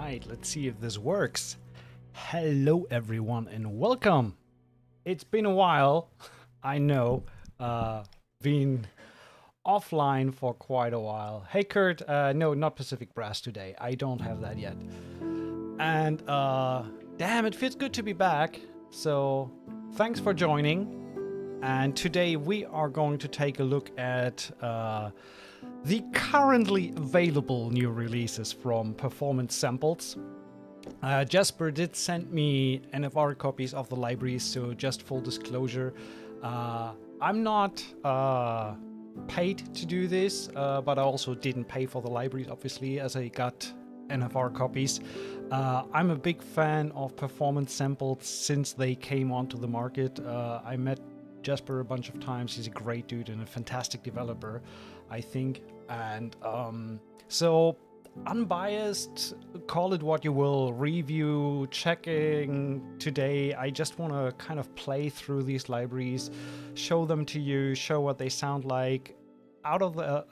right, let's see if this works. Hello everyone and welcome. It's been a while, I know, been offline for quite a while. Hey Kurt, no, not Pacific Brass today. I don't have that yet. And damn, it feels good to be back. So thanks for joining. And today we are going to take a look at the currently available new releases from Performance Samples. Jasper did send me NFR copies of the libraries, so just full disclosure, I'm not paid to do this, but I also didn't pay for the libraries, obviously, as I got NFR copies. I'm a big fan of Performance Samples since they came onto the market. I met Jasper a bunch of times. He's a great dude and a fantastic developer, I think. And so unbiased, call it what you will, review, checking today. I just want to kind of play through these libraries, show them to you, show what they sound like out of the,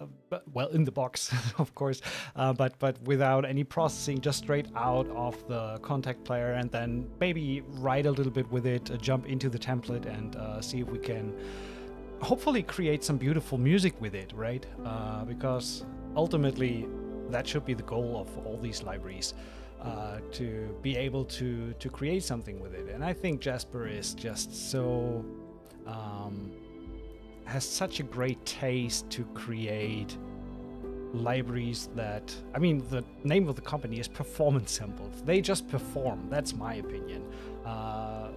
well, in the box, of course, but without any processing, just straight out of the contact player, and then maybe write a little bit with it, jump into the template and see if we can hopefully create some beautiful music with it, right? Because ultimately that should be the goal of all these libraries, to be able to create something with it. And I think Jasper is just so has such a great taste to create libraries that, I mean, the name of the company is Performance Samples. They just perform. That's my opinion.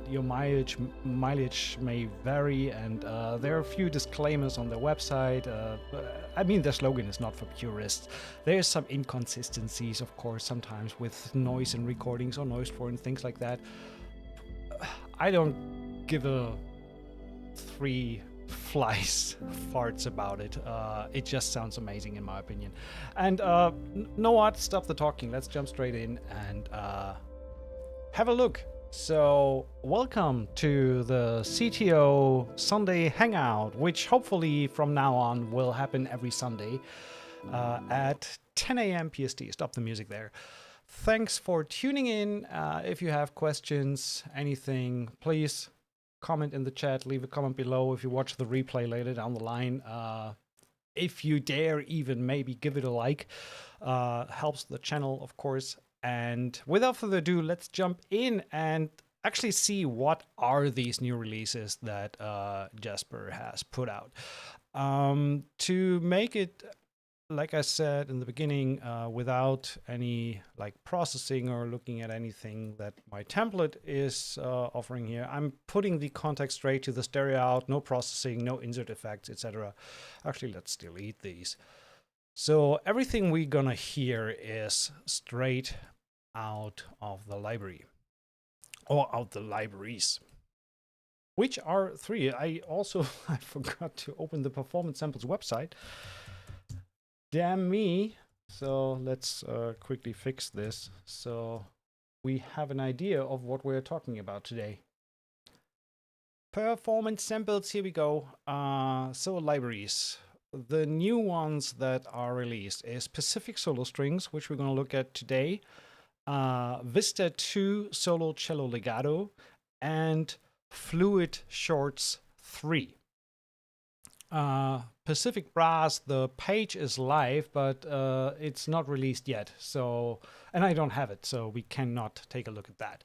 Your mileage may vary, and there are a few disclaimers on their website. I mean, their slogan is not for purists. There's some inconsistencies, of course, sometimes with noise in recordings or noise floor and things like that. I don't give a three flies farts about it. It just sounds amazing in my opinion. And know what? Stop the talking. Let's jump straight in and have a look. So welcome to the CTO Sunday Hangout, which hopefully from now on will happen every Sunday at 10 a.m. PST. Stop the music there. Thanks for tuning in. If you have questions, anything, please comment in the chat, leave a comment below. If you watch the replay later down the line, if you dare even maybe give it a like, helps the channel, of course. And without further ado, let's jump in and actually see what are these new releases that Jasper has put out. To make it, like I said in the beginning, without any like processing or looking at anything that my template is offering here, I'm putting the context straight to the stereo out, no processing, no insert effects, etc. Actually, let's delete these. So everything we're gonna hear is straight out of the library, or out the libraries, which are three. I forgot to open the Performance Samples website. Damn me. So let's quickly fix this so we have an idea of what we're talking about today. Performance Samples, here we go. So libraries. The new ones that are released is Pacific Solo Strings, which we're going to look at today, Vista 2 Solo Cello Legato, and Fluid Shorts 3. Pacific Brass, the page is live, but it's not released yet. So, and I don't have it, so we cannot take a look at that.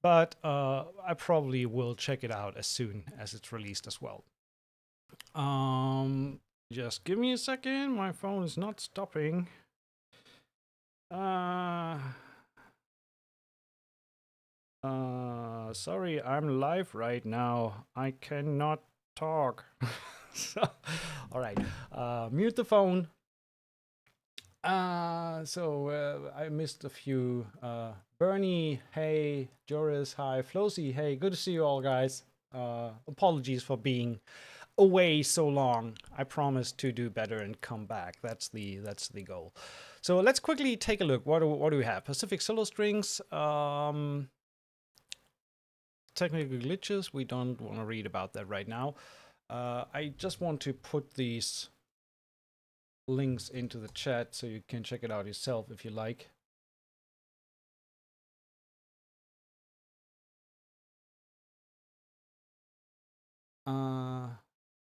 But I probably will check it out as soon as it's released as well. Just give me a second. My phone is not stopping. Sorry, I'm live right now. I cannot talk. So, all right, mute the phone. So I missed a few. Bernie, hey. Joris, hi. Flosi, hey. Good to see you all, guys. Apologies for being away so long. I promise to do better and come back. That's the goal. So let's quickly take a look. What do we have? Pacific Solo Strings. Technical glitches. We don't want to read about that right now. I just want to put these links into the chat so you can check it out yourself if you like.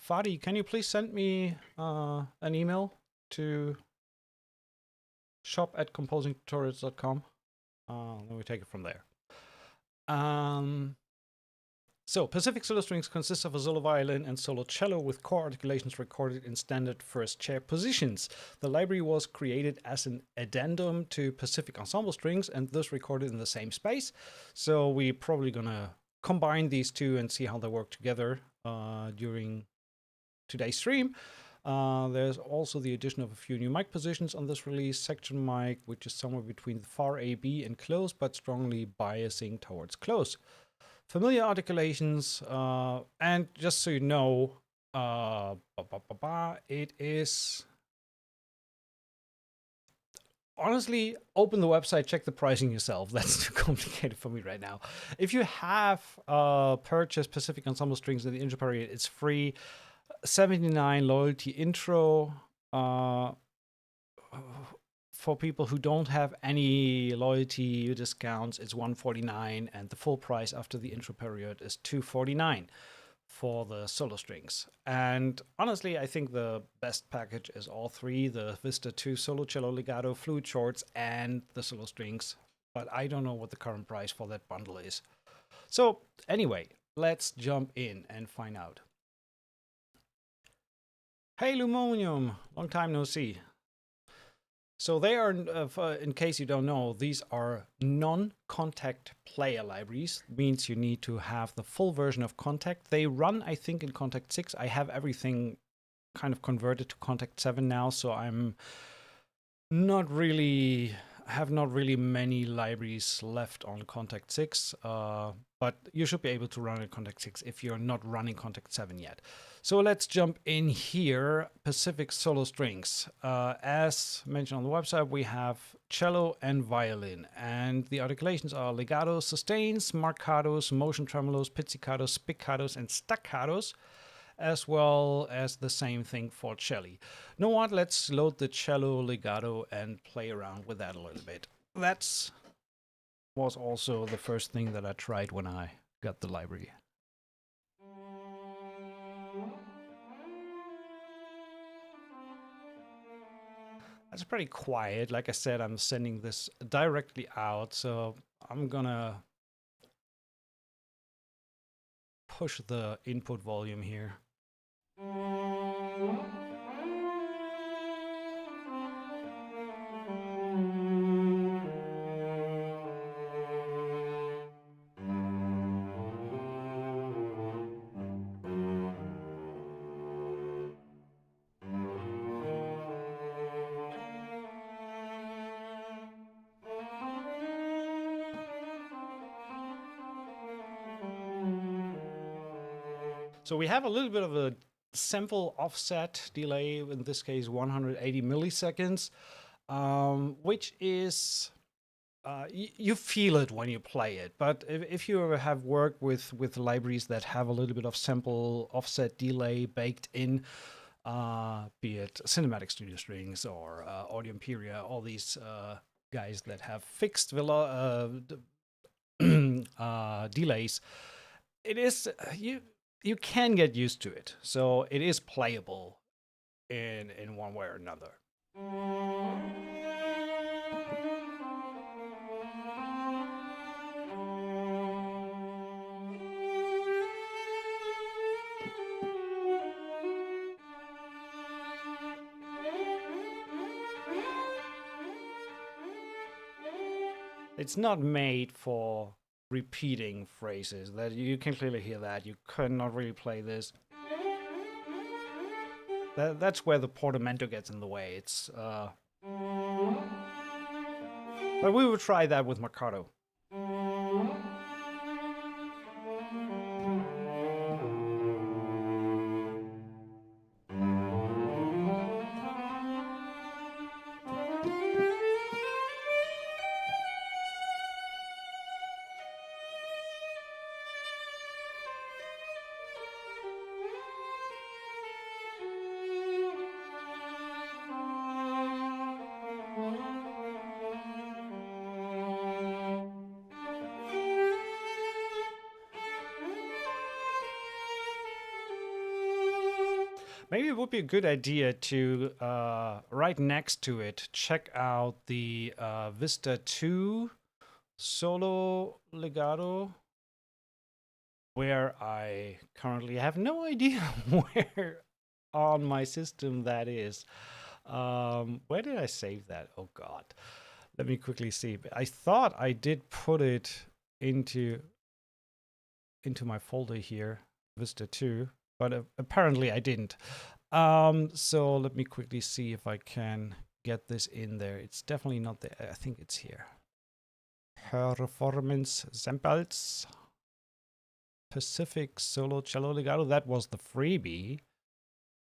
Fadi, can you please send me an email to shop@composingtutorials.com? Then we take it from there. So Pacific solo strings consists of a solo violin and solo cello with core articulations recorded in standard first chair positions. The library was created as an addendum to Pacific ensemble strings and thus recorded in the same space. So we're probably gonna combine these two and see how they work together during today's stream. There's also the addition of a few new mic positions on this release. Section mic, which is somewhere between far AB and close, but strongly biasing towards close. Familiar articulations, and just so you know, it is... Honestly, open the website, check the pricing yourself. That's too complicated for me right now. If you have purchased Pacific Ensemble strings in the intro period, it's free. 79 loyalty intro. For people who don't have any loyalty discounts, it's $149, and the full price after the intro period is $249 for the solo strings. And honestly, I think the best package is all three: the Vista 2 solo, cello, legato, fluid shorts, and the solo strings. But I don't know what the current price for that bundle is. So anyway, let's jump in and find out. Hey Lumonium, long time no see. So they are, in case you don't know, these are non-contact player libraries. Means you need to have the full version of Contact. They run, I think, in Contact 6. I have everything kind of converted to Contact 7 now, so I'm not really, have not really many libraries left on Contact 6. But you should be able to run in Contact 6 if you're not running Contact 7 yet. So let's jump in here. Pacific solo strings. As mentioned on the website, we have cello and violin. And the articulations are legatos, sustains, marcatos, motion tremolos, pizzicatos, spiccatos, and staccatos, as well as the same thing for cello. You know what? Let's load the cello legato and play around with that a little bit. That's was also the first thing that I tried when I got the library. That's pretty quiet. Like I said, I'm sending this directly out, so I'm gonna push the input volume here. So we have a little bit of a sample offset delay, in this case 180 milliseconds, which is, you feel it when you play it. But if you have worked with libraries that have a little bit of sample offset delay baked in, be it Cinematic Studio Strings or Audio Imperia, all these guys that have fixed delays, it is, you can get used to it. So it is playable in one way or another. It's not made for repeating phrases. That you can clearly hear that. You cannot really play this. That's where the portamento gets in the way. It's but we will try that with Marcato. Maybe it would be a good idea to, right next to it, check out the Vista 2 solo legato, where I currently have no idea where on my system that is. Where did I save that? Oh God. Let me quickly see. I thought I did put it into my folder here, Vista 2, but apparently I didn't. So let me quickly see if I can get this in there. It's definitely not there. I think it's here. Performance samples. Pacific solo cello legato. That was the freebie.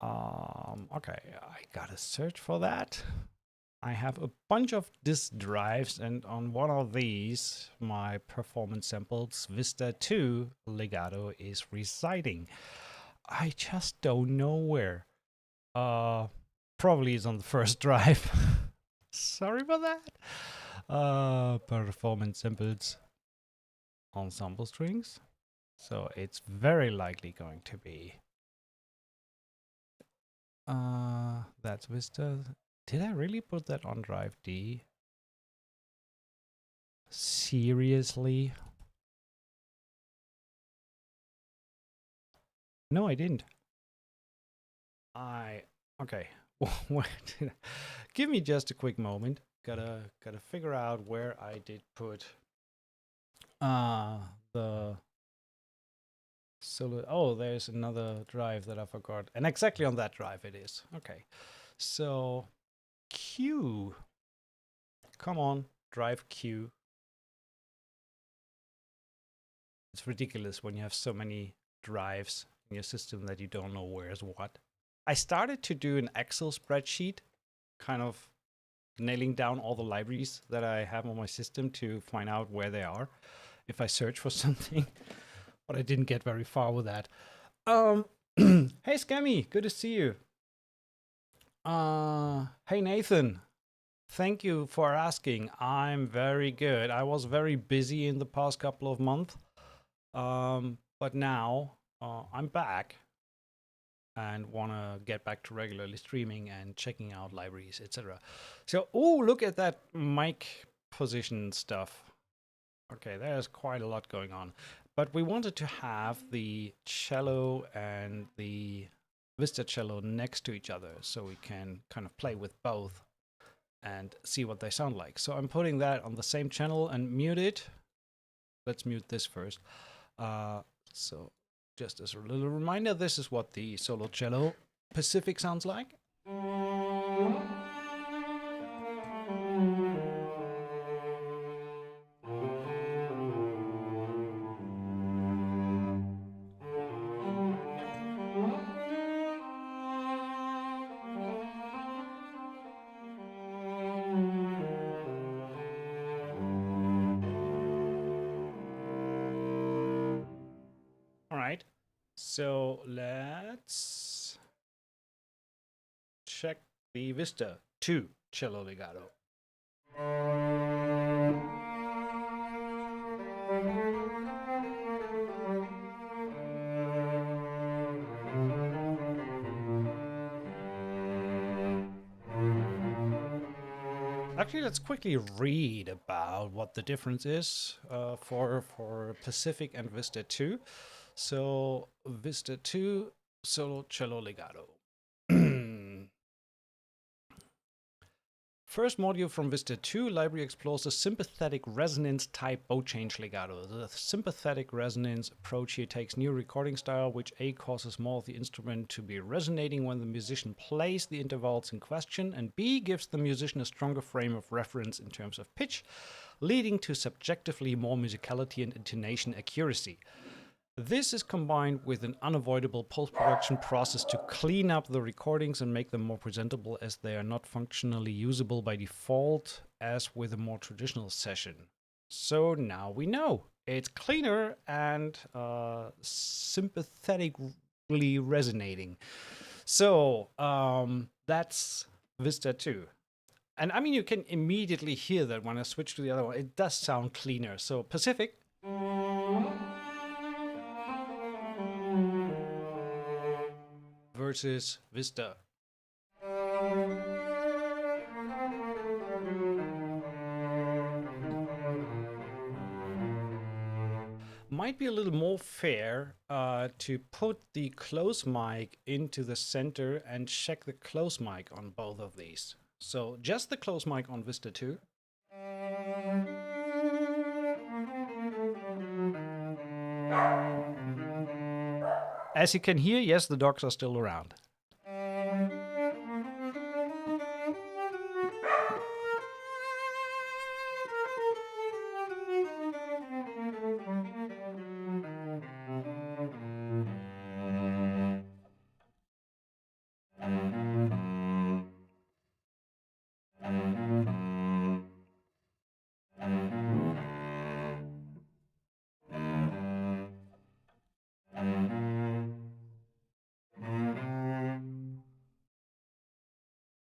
Okay, I gotta search for that. I have a bunch of disk drives, and on one of these, my performance samples Vista 2 legato is residing. I just don't know where. Probably is on the first drive. Sorry about that. Performance samples, ensemble strings. So it's very likely going to be. That's Vista. Did I really put that on drive D? Seriously? No, I didn't. Okay. Give me just a quick moment. Gotta figure out where I did put the solo. Oh, there's another drive that I forgot, and exactly on that drive it is. Okay, so Q. Come on, drive Q. It's ridiculous when you have so many drives in your system that you don't know where's what. I started to do an Excel spreadsheet, kind of nailing down all the libraries that I have on my system to find out where they are if I search for something, but I didn't get very far with that. Hey Scammy, good to see you. Hey Nathan, thank you for asking. I'm very good. I was very busy in the past couple of months, but now I'm back and want to get back to regularly streaming and checking out libraries, etc. So, oh, look at that mic position stuff. Okay, there's quite a lot going on. But we wanted to have the cello and the Vista cello next to each other so we can kind of play with both and see what they sound like. So I'm putting that on the same channel and mute it. Let's mute this first. So just as a little reminder, this is what the solo cello Pacific sounds like. All right, so let's check the Vista 2 cello legato. Actually, let's quickly read about what the difference is for Pacific and Vista 2. So Vista 2 solo cello legato. First module from Vista 2 library explores the sympathetic resonance type bow change legato. The sympathetic resonance approach here takes new recording style, which A causes more of the instrument to be resonating when the musician plays the intervals in question, and B gives the musician a stronger frame of reference in terms of pitch, leading to subjectively more musicality and intonation accuracy. This is combined with an unavoidable post-production process to clean up the recordings and make them more presentable, as they are not functionally usable by default as with a more traditional session. So now we know it's cleaner and sympathetically resonating. So that's Vista 2. And I mean, you can immediately hear that when I switch to the other one, it does sound cleaner. So Pacific. versus Vista. Might be a little more fair to put the close mic into the center and check the close mic on both of these. So just the close mic on Vista 2. As you can hear, yes, the dogs are still around.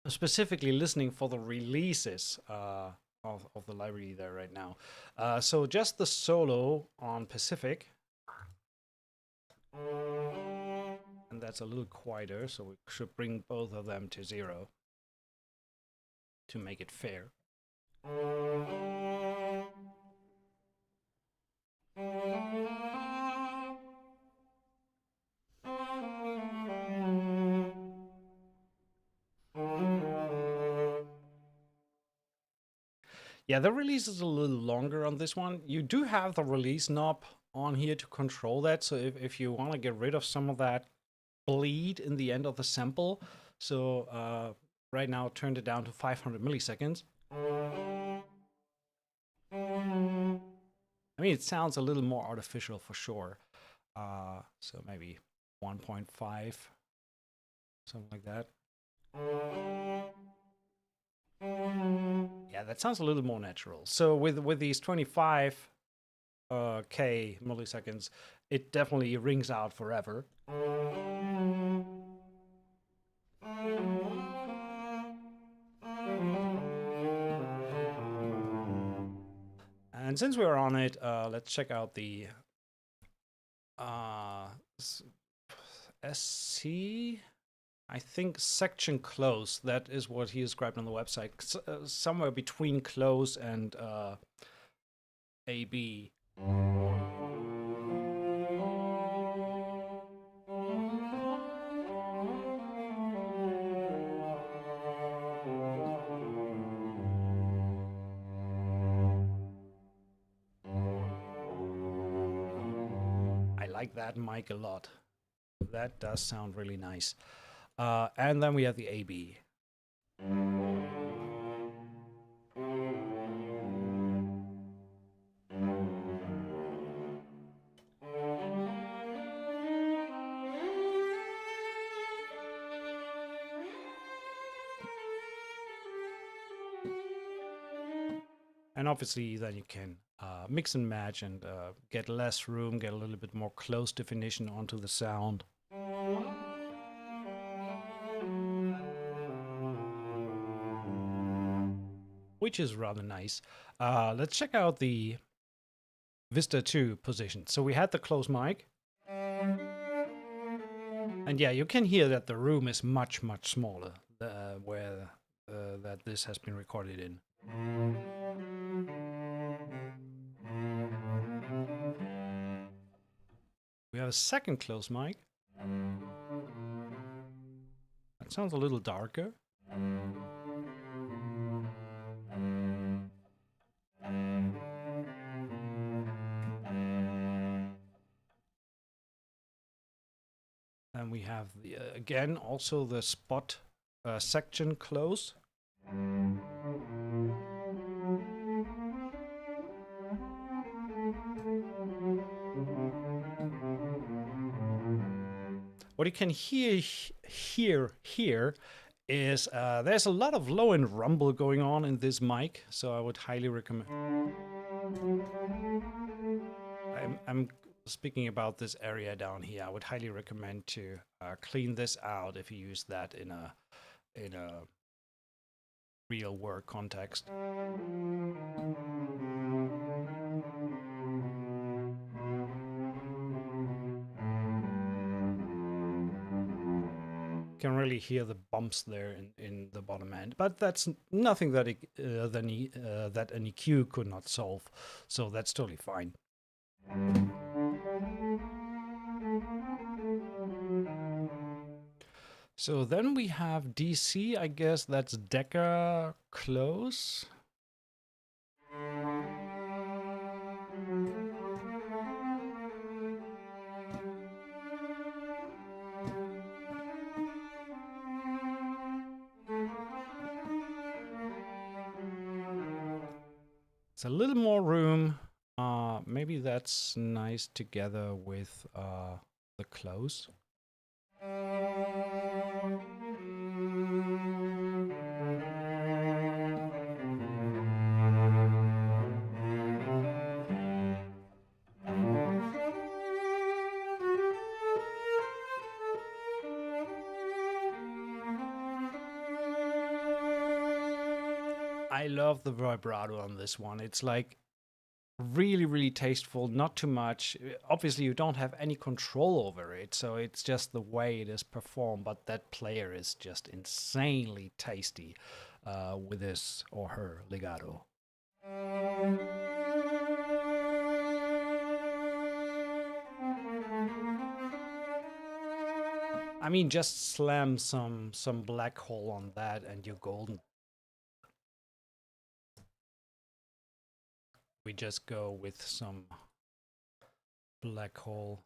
Specifically listening for the releases of the library there right now. So just the solo on Pacific. And that's a little quieter, so we should bring both of them to 0 to make it fair. Yeah, the release is a little longer on this one. You do have the release knob on here to control that. So if you want to get rid of some of that bleed in the end of the sample, so right now turned it down to 500 milliseconds. I mean, it sounds a little more artificial for sure. So maybe 1.5, something like that. Yeah, that sounds a little more natural. So with these 25 K milliseconds, it definitely rings out forever. And since we're on it, let's check out the SC, I think section close. That is what he described on the website. Somewhere between close and AB. I like that mic a lot. That does sound really nice. And then we have the AB. And obviously then you can mix and match and get less room, get a little bit more close definition onto the sound. Which is rather nice. Let's check out the Vista 2 position. So we had the close mic. And yeah, you can hear that the room is much, much smaller where that this has been recorded in. We have a second close mic. That sounds a little darker. And we have the again also the spot section close. What you can hear here is there's a lot of low end rumble going on in this mic, so I would highly recommend. I'm speaking about this area down here. I would highly recommend to clean this out if you use that in a real work context. can really hear the bumps there in the bottom end, but that's nothing that that an EQ could not solve, so that's totally fine. So then we have DC, I guess that's Decca close. It's a little more room. Maybe that's nice together with the close. I love the vibrato on this one. It's like really, really tasteful, not too much. Obviously, you don't have any control over it, so it's just the way it is performed, but that player is just insanely tasty with his or her legato. I mean, just slam some black hole on that and you're golden. We just go with some black hole.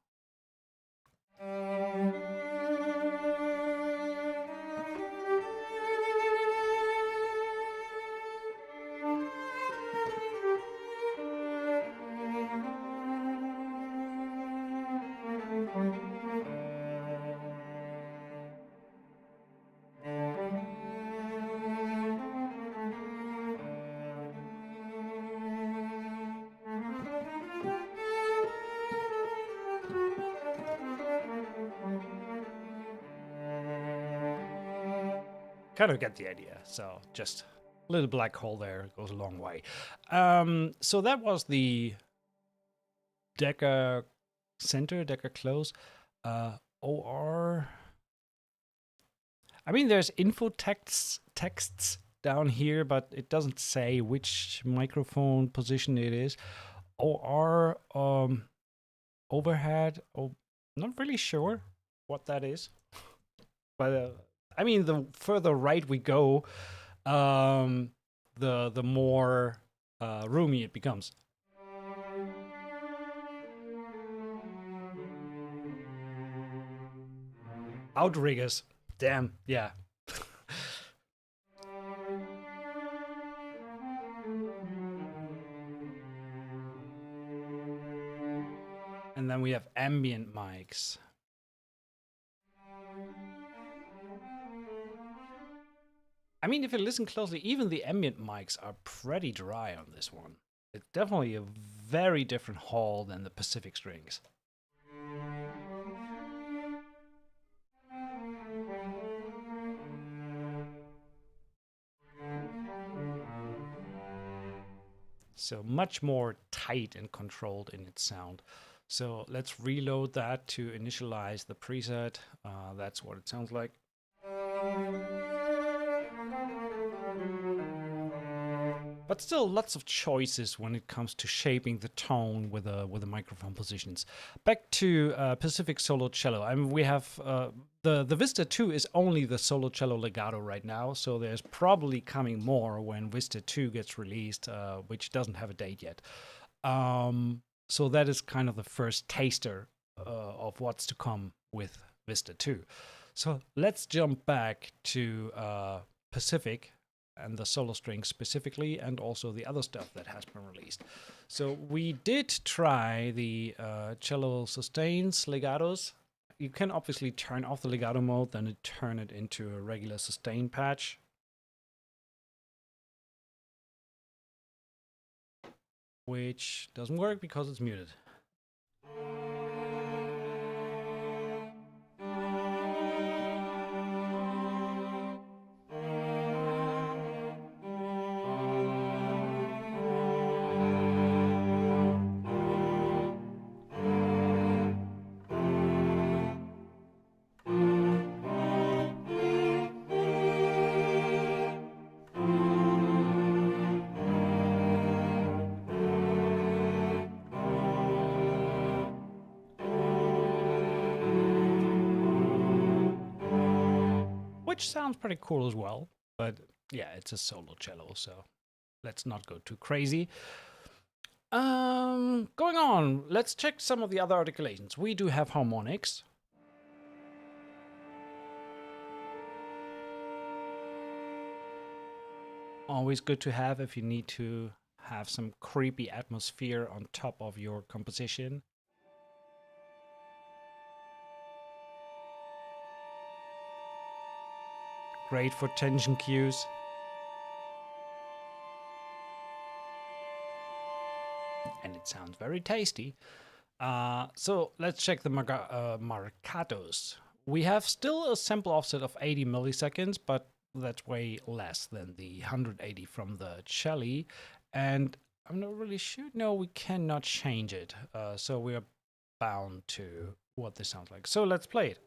Kind of get the idea. So just a little black hole there goes a long way. So that was the Decca center, Decca close. OR. I mean, there's info texts down here, but it doesn't say which microphone position it is. OR overhead. Oh, not really sure what that is, but I mean, the further right we go, the more roomy it becomes. Outriggers. Damn, yeah. And then we have ambient mics. I mean, if you listen closely, even the ambient mics are pretty dry on this one. It's definitely a very different haul than the Pacific strings. So much more tight and controlled in its sound. So let's reload that to initialize the preset. That's what it sounds like. But still lots of choices when it comes to shaping the tone with the microphone positions. Back to Pacific solo cello. I mean, we have the Vista 2 is only the solo cello legato right now, so there's probably coming more when Vista 2 gets released, which doesn't have a date yet. So that is kind of the first taster of what's to come with Vista 2. So let's jump back to Pacific and the solo strings specifically, and also the other stuff that has been released. So we did try the cello sustains legatos. You can obviously turn off the legato mode, then turn it into a regular sustain patch. Which doesn't work because it's muted. which sounds pretty cool as well. But yeah, it's a solo cello, so let's not go too crazy. Going on, let's check some of the other articulations. We do have harmonics. Always good to have if you need to have some creepy atmosphere on top of your composition. Great for tension cues. And it sounds very tasty. So let's check the marcatos. We have still a sample offset of 80 milliseconds, but that's way less than the 180 from the cello. And I'm not really sure. No, we cannot change it. So we're bound to what this sounds like. So let's play it.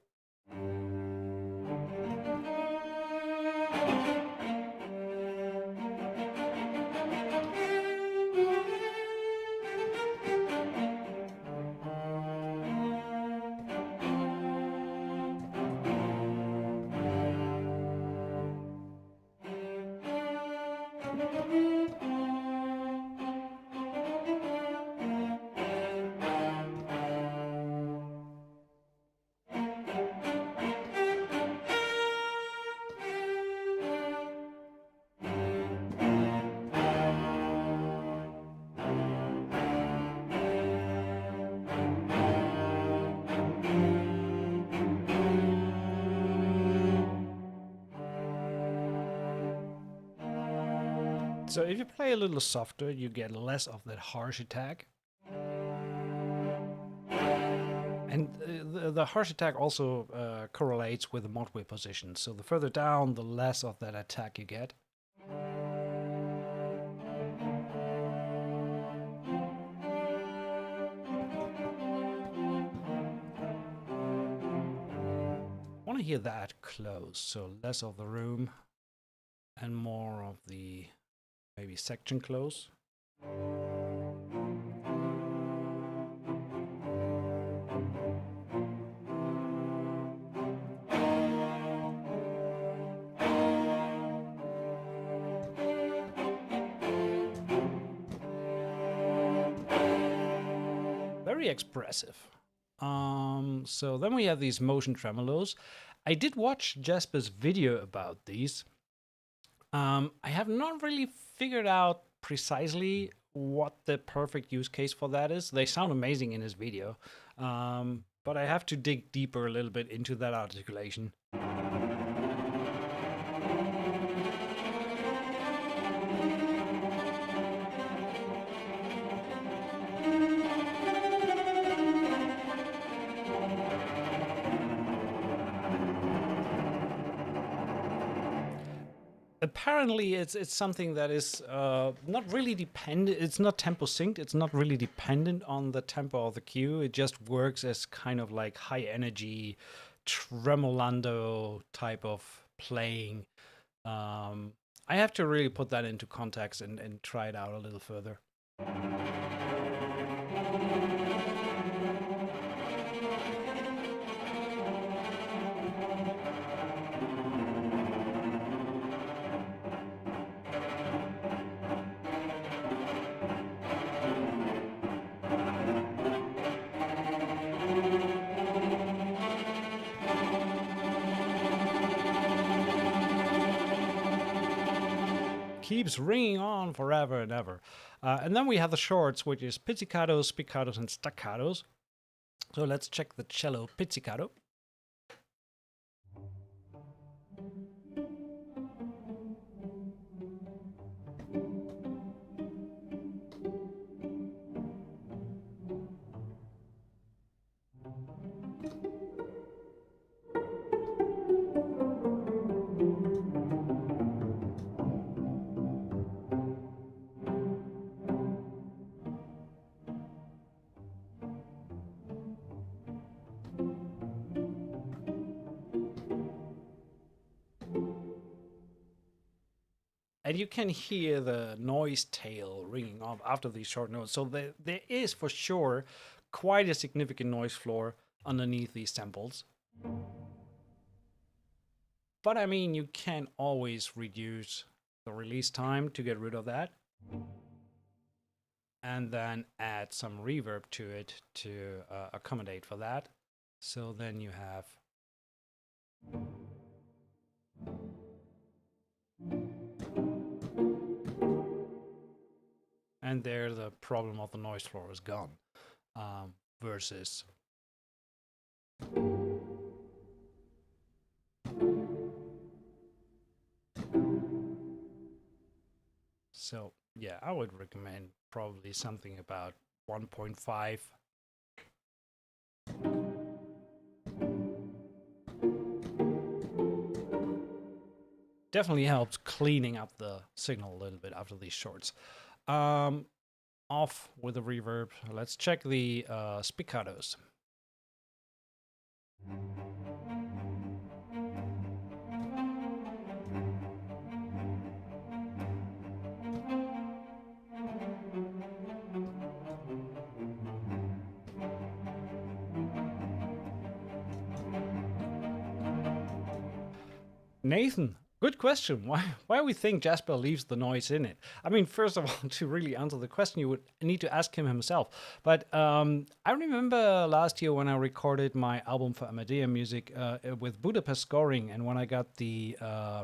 So if you play a little softer, you get less of that harsh attack. And the harsh attack also correlates with the modway position. So the further down, the less of that attack you get. I want to hear that close, so less of the room and more of the maybe section close. Very expressive. So then we have these motion tremolos. I did watch Jasper's video about these. I have not really figured out precisely what the perfect use case for that is. They sound amazing in his video, but I have to dig deeper a little bit into that articulation. Apparently, it's something that is not really dependent. It's not tempo synced. It's not really dependent on the tempo of the cue. It just works as kind of like high energy, tremolando type of playing. I have to really put that into context and try it out a little further. Keeps ringing on forever and ever. And then we have the shorts, which is pizzicatos, spiccatos, and staccatos. So let's check the cello pizzicato. And you can hear the noise tail ringing off after these short notes. So there is for sure quite a significant noise floor underneath these samples. But I mean, you can always reduce the release time to get rid of that, and then add some reverb to it to accommodate for that. So then you have and there the problem of the noise floor is gone, versus so yeah, I would recommend probably something about 1.5. Definitely helps cleaning up the signal a little bit after these shorts. Off with the reverb. Let's check the spiccatos. Nathan, good question. Why we think Jasper leaves the noise in it? I mean, first of all, to really answer the question, you would need to ask him himself. But I remember last year when I recorded my album for Amadea Music with Budapest scoring, and when I got the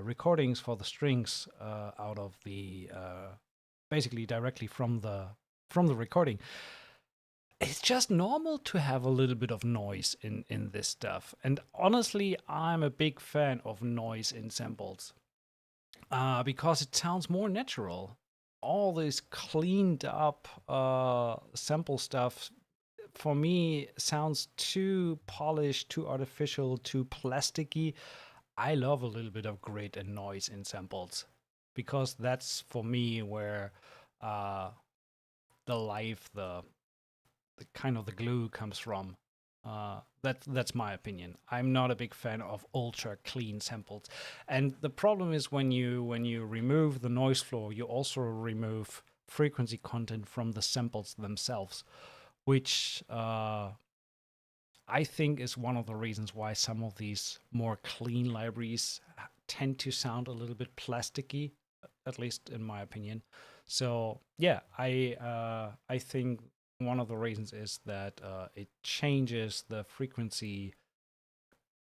recordings for the strings out of the basically directly from the recording. It's just normal to have a little bit of noise in this stuff. And honestly, I'm a big fan of noise in samples because it sounds more natural. All this cleaned up sample stuff for me sounds too polished, too artificial, too plasticky. I love a little bit of grit and noise in samples because that's for me where the life, the kind of the glue comes from. That's my opinion. I'm not a big fan of ultra clean samples, and the problem is when you remove the noise floor, you also remove frequency content from the samples themselves, which I think is one of the reasons why some of these more clean libraries tend to sound a little bit plasticky, at least in my opinion. So yeah, I think one of the reasons is that it changes the frequency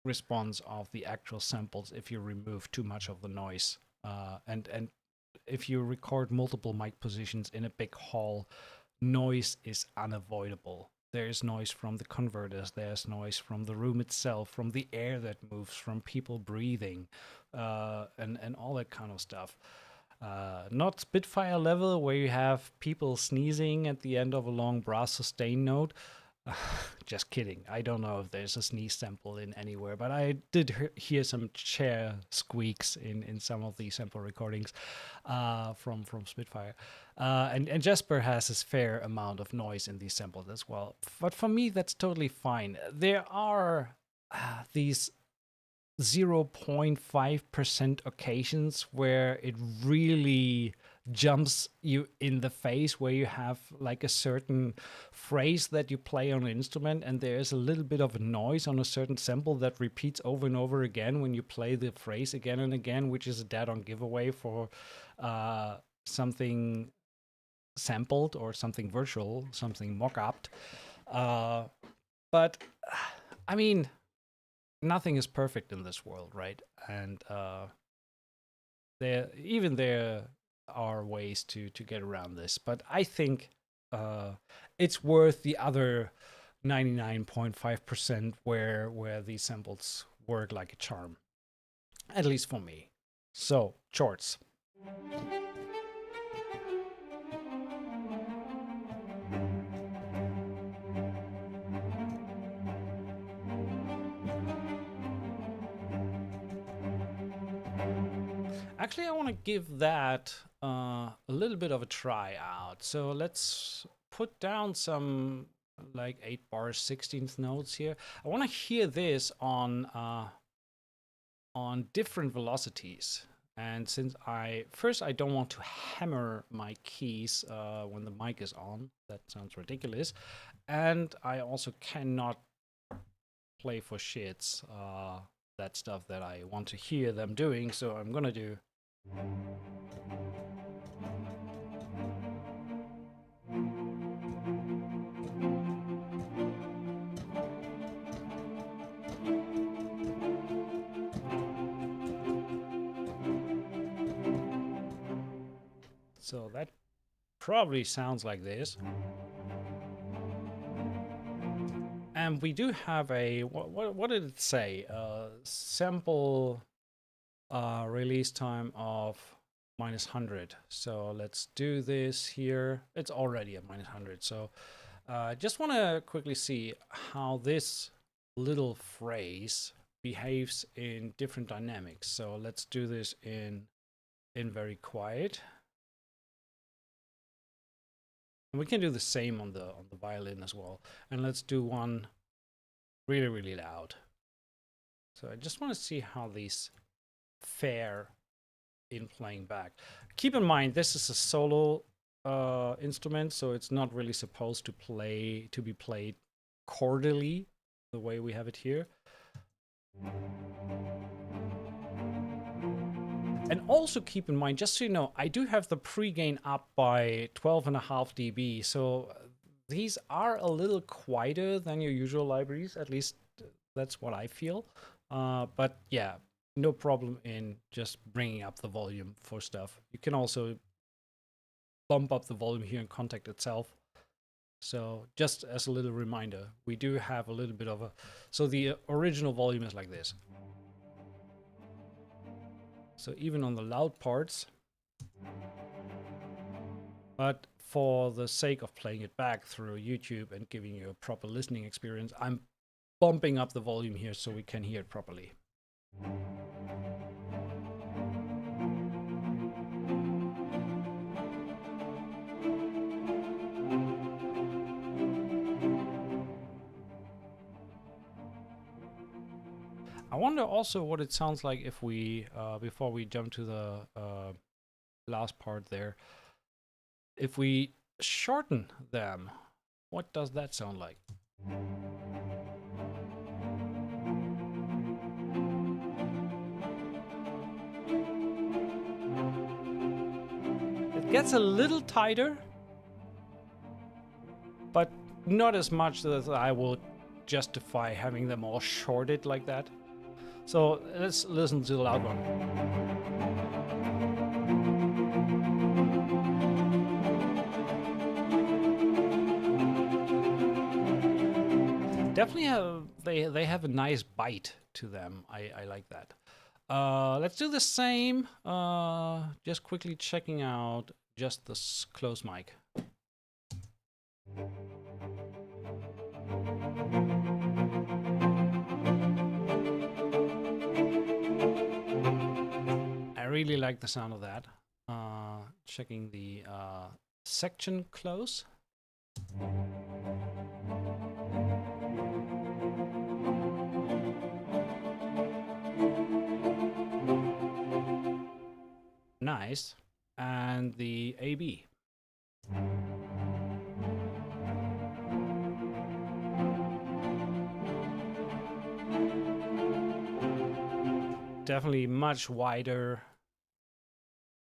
response of the actual samples if you remove too much of the noise. And if you record multiple mic positions in a big hall, noise is unavoidable. There's noise from the converters, there's noise from the room itself, from the air that moves, from people breathing, and all that kind of stuff. Not Spitfire level where you have people sneezing at the end of a long brass sustain note. Just kidding. I don't know if there's a sneeze sample in anywhere, but I did hear some chair squeaks in some of the sample recordings from Spitfire. And Jasper has his fair amount of noise in these samples as well. But for me, that's totally fine. There are these 0.5% occasions where it really jumps you in the face, where you have like a certain phrase that you play on an instrument and there's a little bit of a noise on a certain sample that repeats over and over again when you play the phrase again and again, which is a dead-on giveaway for something sampled or something virtual, something mock-upped. But I mean, nothing is perfect in this world, right? And there are ways to get around this, but I think it's worth the other 99.5% where these samples work like a charm, at least for me. So, shorts. Actually, I want to give that a little bit of a try out. So let's put down some like 8 bars, 16th notes here. I want to hear this on different velocities. And since I don't want to hammer my keys when the mic is on. That sounds ridiculous. And I also cannot play for shits that stuff that I want to hear them doing. So I'm gonna do. So that probably sounds like this. And we do have a, what did it say? Sample release time of -100. So let's do this here. It's already at -100. So just want to quickly see how this little phrase behaves in different dynamics. So let's do this in very quiet. And we can do the same on the violin as well. And let's do one really, really loud. So I just want to see how these fare in playing back. Keep in mind, this is a solo instrument, so it's not really supposed to be played chordally the way we have it here. And also keep in mind, just so you know, I do have the pre-gain up by 12.5 dB, so these are a little quieter than your usual libraries, at least that's what I feel. But yeah, no problem in just bringing up the volume for stuff. You can also bump up the volume here in Contact itself. So just as a little reminder, we do have a little bit of a... So the original volume is like this. So even on the loud parts, but for the sake of playing it back through YouTube and giving you a proper listening experience, I'm bumping up the volume here so we can hear it properly. I wonder also what it sounds like if we, before we jump to the last part there, if we shorten them, what does that sound like? It gets a little tighter, but not as much that I will justify having them all shorted like that. So let's listen to the loud one. Definitely have, they have a nice bite to them. I like that. Let's do the same. Just quickly checking out just this close mic. I really like the sound of that. Checking the section close. Nice. And the AB. Definitely much wider.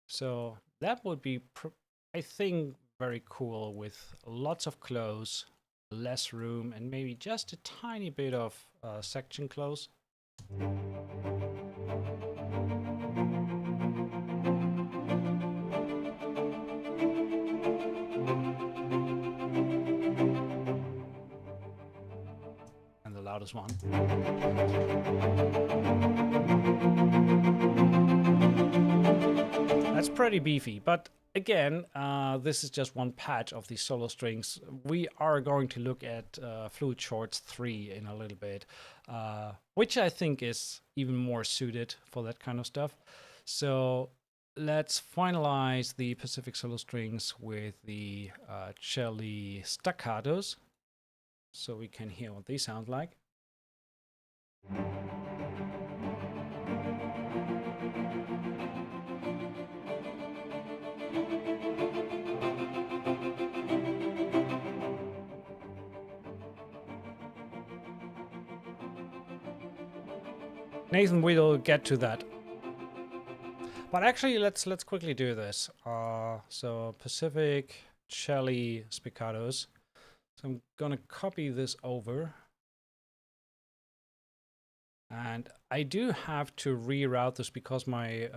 So that would be, I think, very cool with lots of close, less room, and maybe just a tiny bit of section close. And the loudest one. That's pretty beefy, but again, this is just one patch of the solo strings. We are going to look at Fluid Shorts 3 in a little bit, which I think is even more suited for that kind of stuff. So let's finalize the Pacific solo strings with the cello staccatos, so we can hear what they sound like. Nathan, we'll get to that. But actually, let's quickly do this. So Pacific cello spiccatos. So I'm gonna copy this over. And I do have to reroute this because my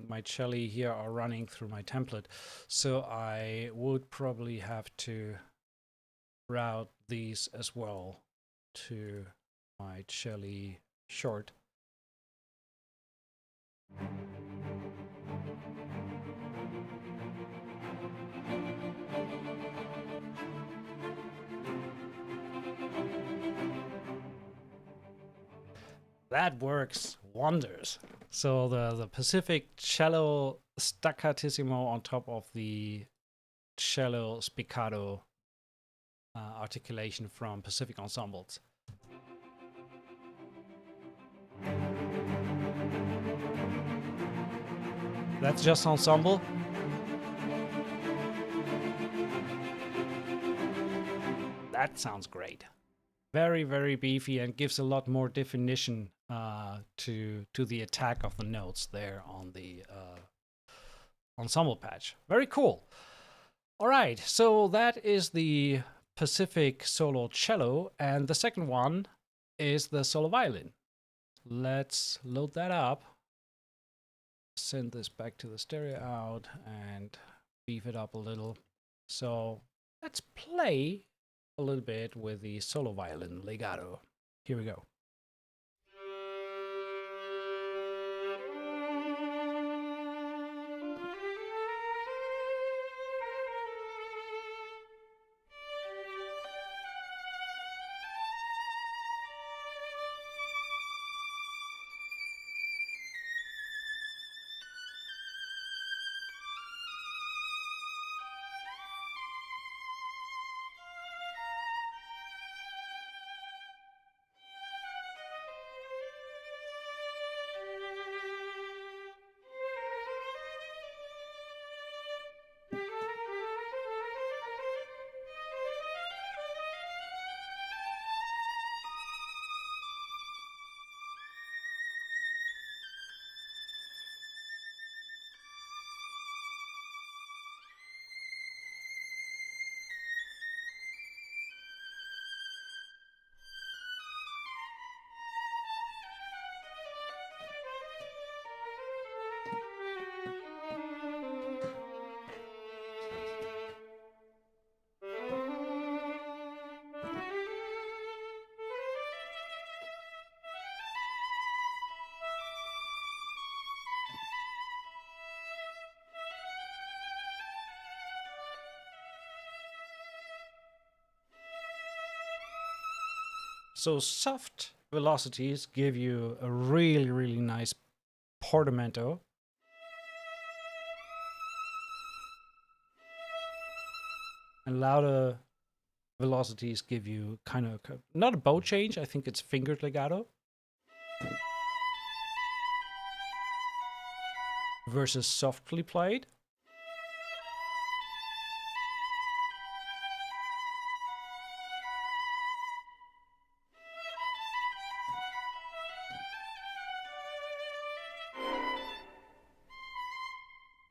my cello here are running through my template. So I would probably have to route these as well to my cello short. That works wonders. So the Pacific cello staccatissimo on top of the cello spiccato articulation from Pacific Ensembles. That's just Ensemble. That sounds great. Very, very beefy and gives a lot more definition to the attack of the notes there on the ensemble patch. Very cool. All right, so that is the Pacific solo cello, and the second one is the solo violin. Let's load that up. Send this back to the stereo out and beef it up a little. So let's play a little bit with the solo violin legato. Here we go. So soft velocities give you a really, really nice portamento. And louder velocities give you kind of, not a bow change, I think it's fingered legato. Versus softly played.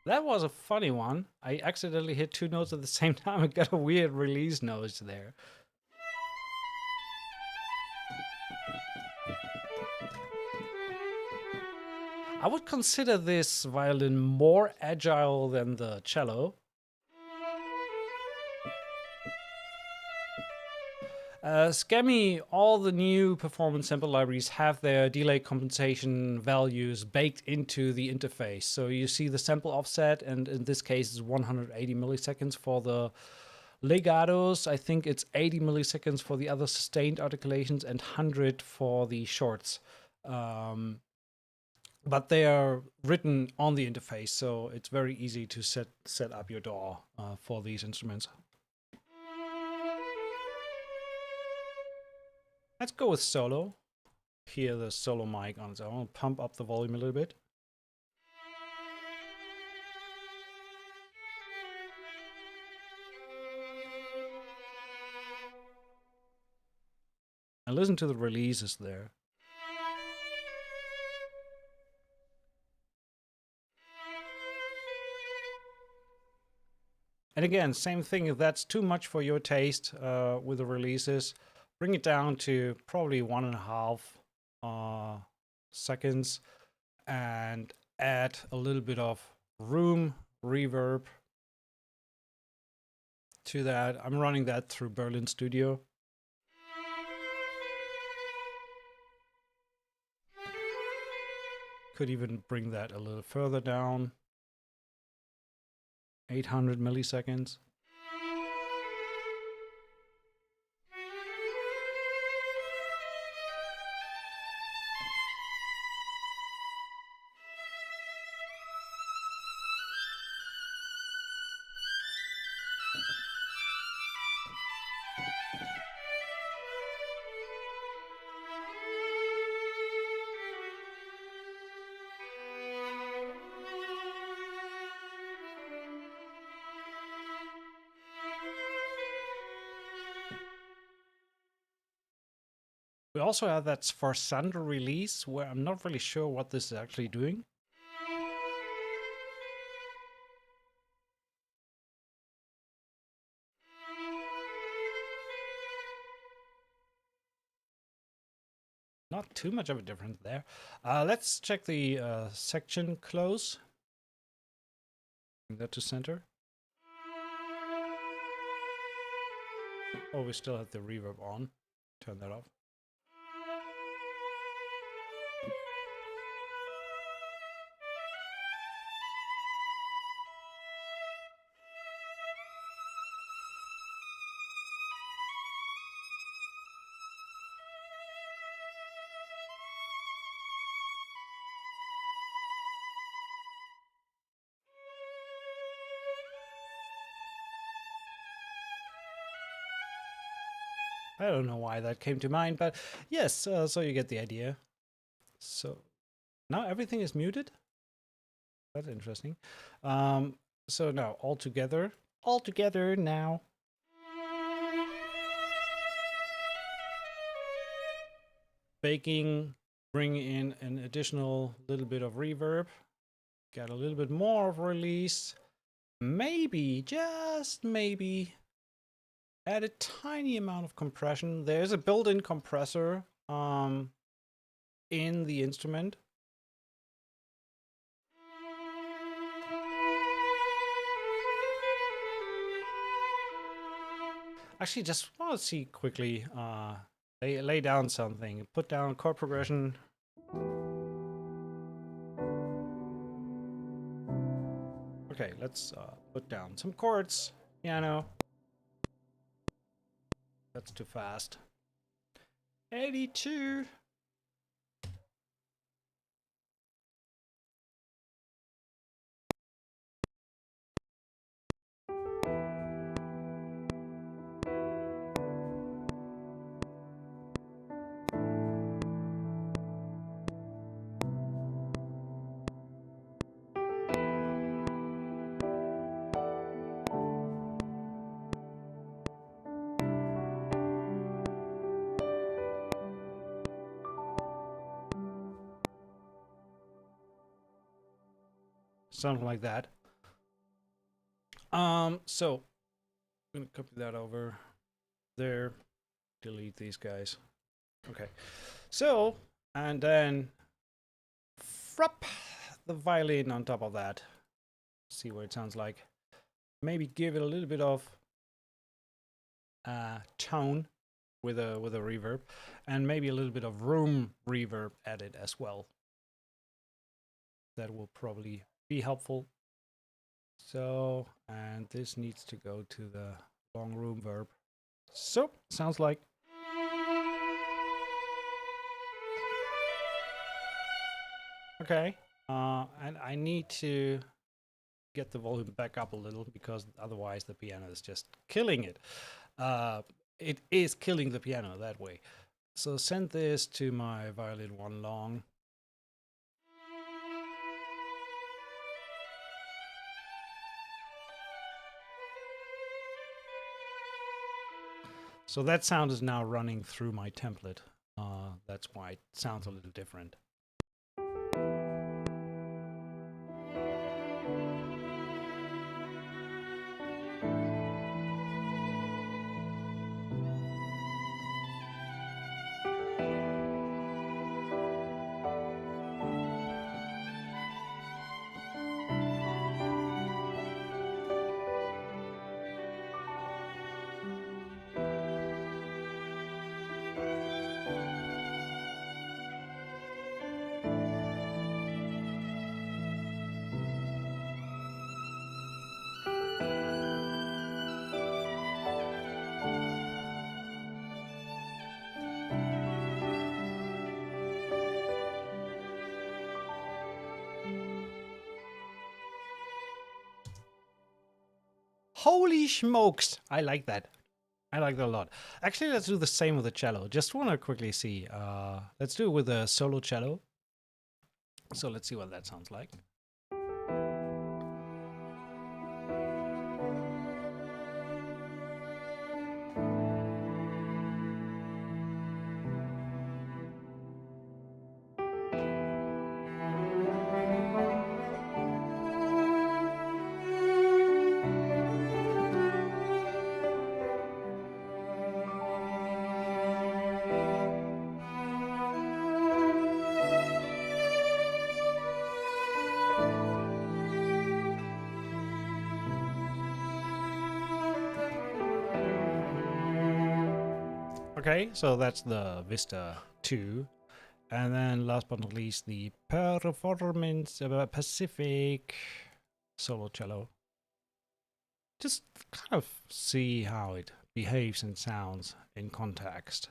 That was a funny one. I accidentally hit two notes at the same time and got a weird release noise there. I would consider this violin more agile than the cello. Scammy, all the new performance sample libraries have their delay compensation values baked into the interface. So you see the sample offset, and in this case it's 180 milliseconds for the legatos. I think it's 80 milliseconds for the other sustained articulations and 100 for the shorts. But they are written on the interface, so it's very easy to set up your DAW for these instruments. Let's go with solo. Hear the solo mic on its own. Pump up the volume a little bit. And listen to the releases there. And again, same thing, if that's too much for your taste with the releases, bring it down to probably 1.5 seconds and add a little bit of room reverb to that. I'm running that through Berlin Studio. Could even bring that a little further down. 800 milliseconds. We also have that Sforzando release where I'm not really sure what this is actually doing. Not too much of a difference there. Let's check the section close. Bring that to center. Oh, we still have the reverb on. Turn that off. I don't know why that came to mind, but yes, so you get the idea. So now everything is muted. That's interesting. So now all together now. Baking, bring in an additional little bit of reverb, get a little bit more of release, maybe, just maybe, add a tiny amount of compression. There's a built-in compressor in the instrument. Actually, just want to see quickly, lay down something, put down chord progression. Okay, let's put down some chords, piano. That's too fast. 82. Something like that. So I'm gonna copy that over there, delete these guys. Okay, so, and then frop the violin on top of that. See what it sounds like. Maybe give it a little bit of tone with a reverb, and maybe a little bit of room reverb added as well. That will probably be helpful. So, and this needs to go to the long room verb. So, sounds like. Okay, and I need to get the volume back up a little because otherwise the piano is just killing it. It is killing the piano that way. So send this to my violin one long. So that sound is now running through my template. That's why it sounds a little different. Holy smokes! I like that. I like that a lot. Actually, let's do the same with the cello. Just want to quickly see. Let's do it with a solo cello. So let's see what that sounds like. Okay, so that's the Vista 2. And then last but not least, the Performance Pacific solo cello. Just kind of see how it behaves and sounds in context.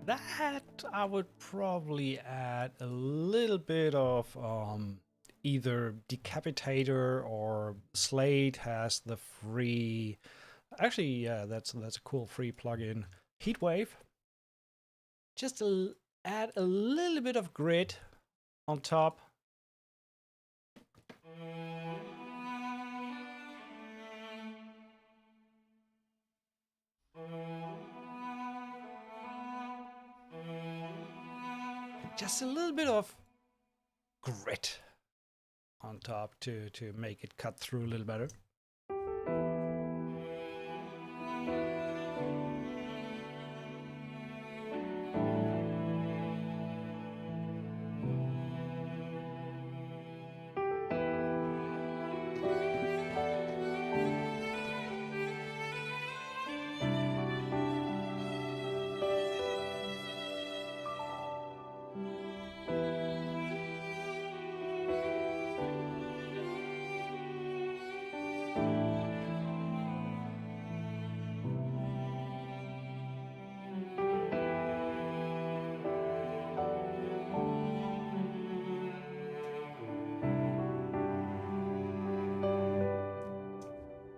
That I would probably add a little bit of either Decapitator or Slate has the free. Actually, yeah, that's a cool free plugin. Heatwave. Just add a little bit of grit on top. Just a little bit of grit on top to make it cut through a little better.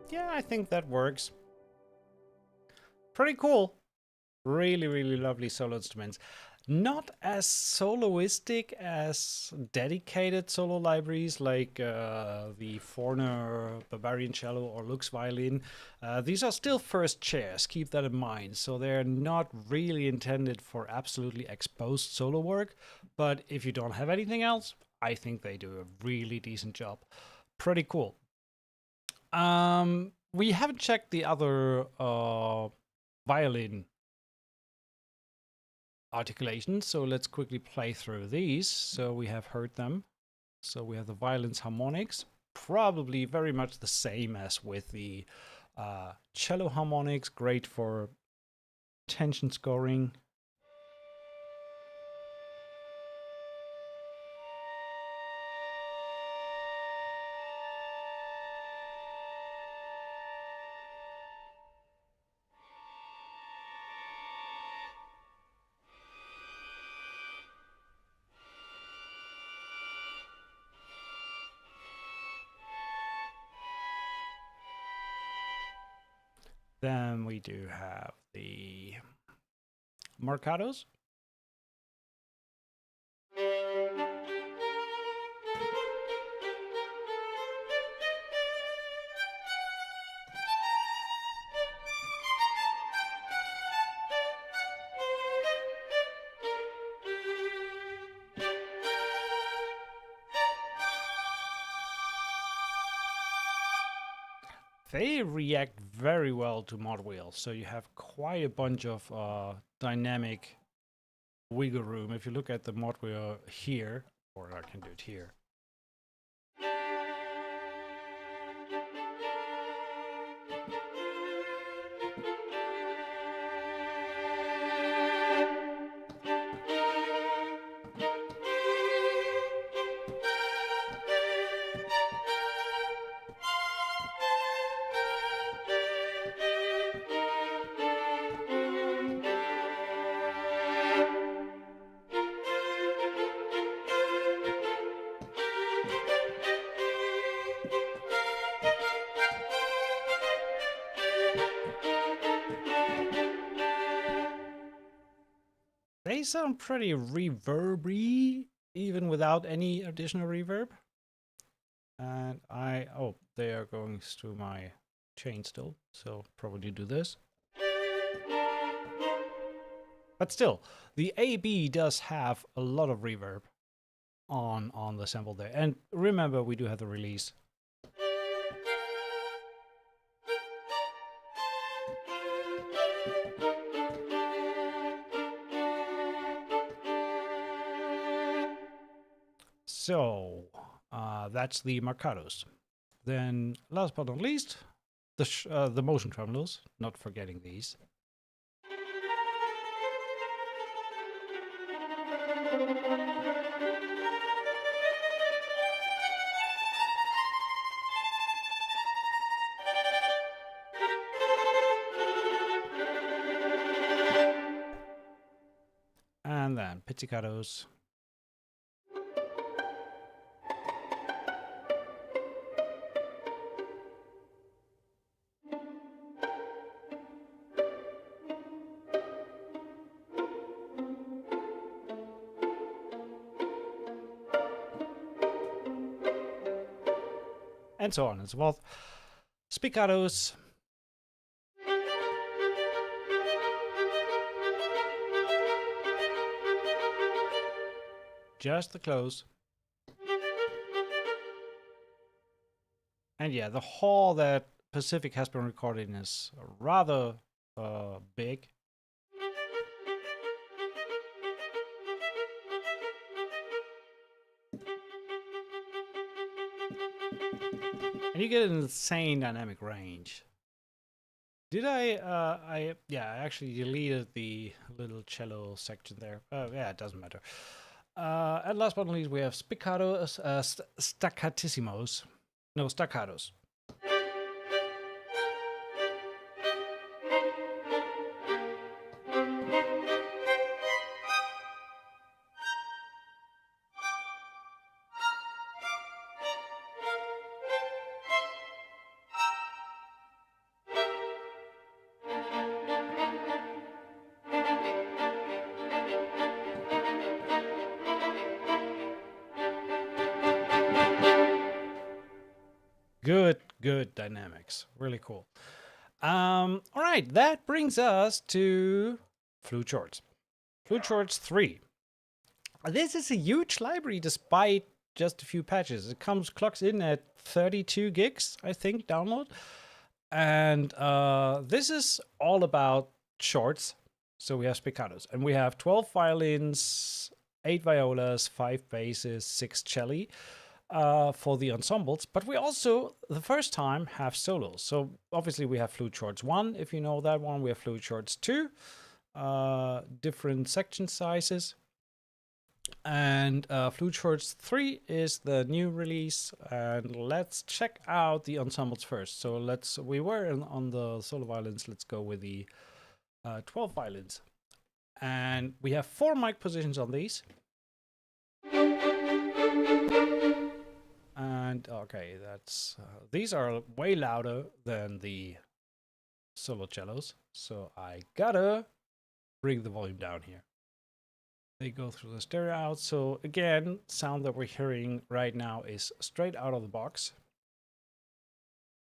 Yeah, I think that works. Pretty cool. Really, really lovely solo instruments. Not as soloistic as dedicated solo libraries like the Forner Bavarian cello or Lux violin. These are still first chairs, keep that in mind. So they're not really intended for absolutely exposed solo work. But if you don't have anything else, I think they do a really decent job. Pretty cool. We haven't checked the other violin articulations, so let's quickly play through these. So we have heard them. So we have the violin's harmonics, probably very much the same as with the cello harmonics, great for tension scoring. Then we do have the marcatos. They react very well to mod wheels, so you have quite a bunch of dynamic wiggle room. If you look at the mod wheel here, or I can do it here. They sound pretty reverby, even without any additional reverb. And oh, they are going through my chain still, so probably do this. But still, the AB does have a lot of reverb on the sample there. And remember, we do have the release. So that's the marcatos. Then last but not least, the motion tremolos, not forgetting these. And then pizzicatos. And so on and so forth. Spiccatos. Just the close. And yeah, the hall that Pacific has been recording is rather big. And you get an insane dynamic range. Did I actually deleted the little cello section there. Yeah, it doesn't matter. And last but not least, we have spiccatos, staccatissimos. No, staccatos. Good dynamics. Really cool. All right, that brings us to Flute Shorts. Flute Shorts 3. This is a huge library despite just a few patches. It clocks in at 32 gigs, I think, download. And this is all about shorts. So we have spiccatos. And we have 12 violins, 8 violas, 5 basses, 6 cello. For the ensembles, but we also, the first time, have solos. So obviously we have Flute Shorts 1, if you know that one. We have Flute Shorts 2, different section sizes. And Flute Shorts 3 is the new release. And let's check out the ensembles first. So we were on the solo violins. Let's go with the 12 violins. And we have 4 mic positions on these. And okay, these are way louder than the solo cellos, so I gotta bring the volume down here. They go through the stereo out, so again, sound that we're hearing right now is straight out of the box.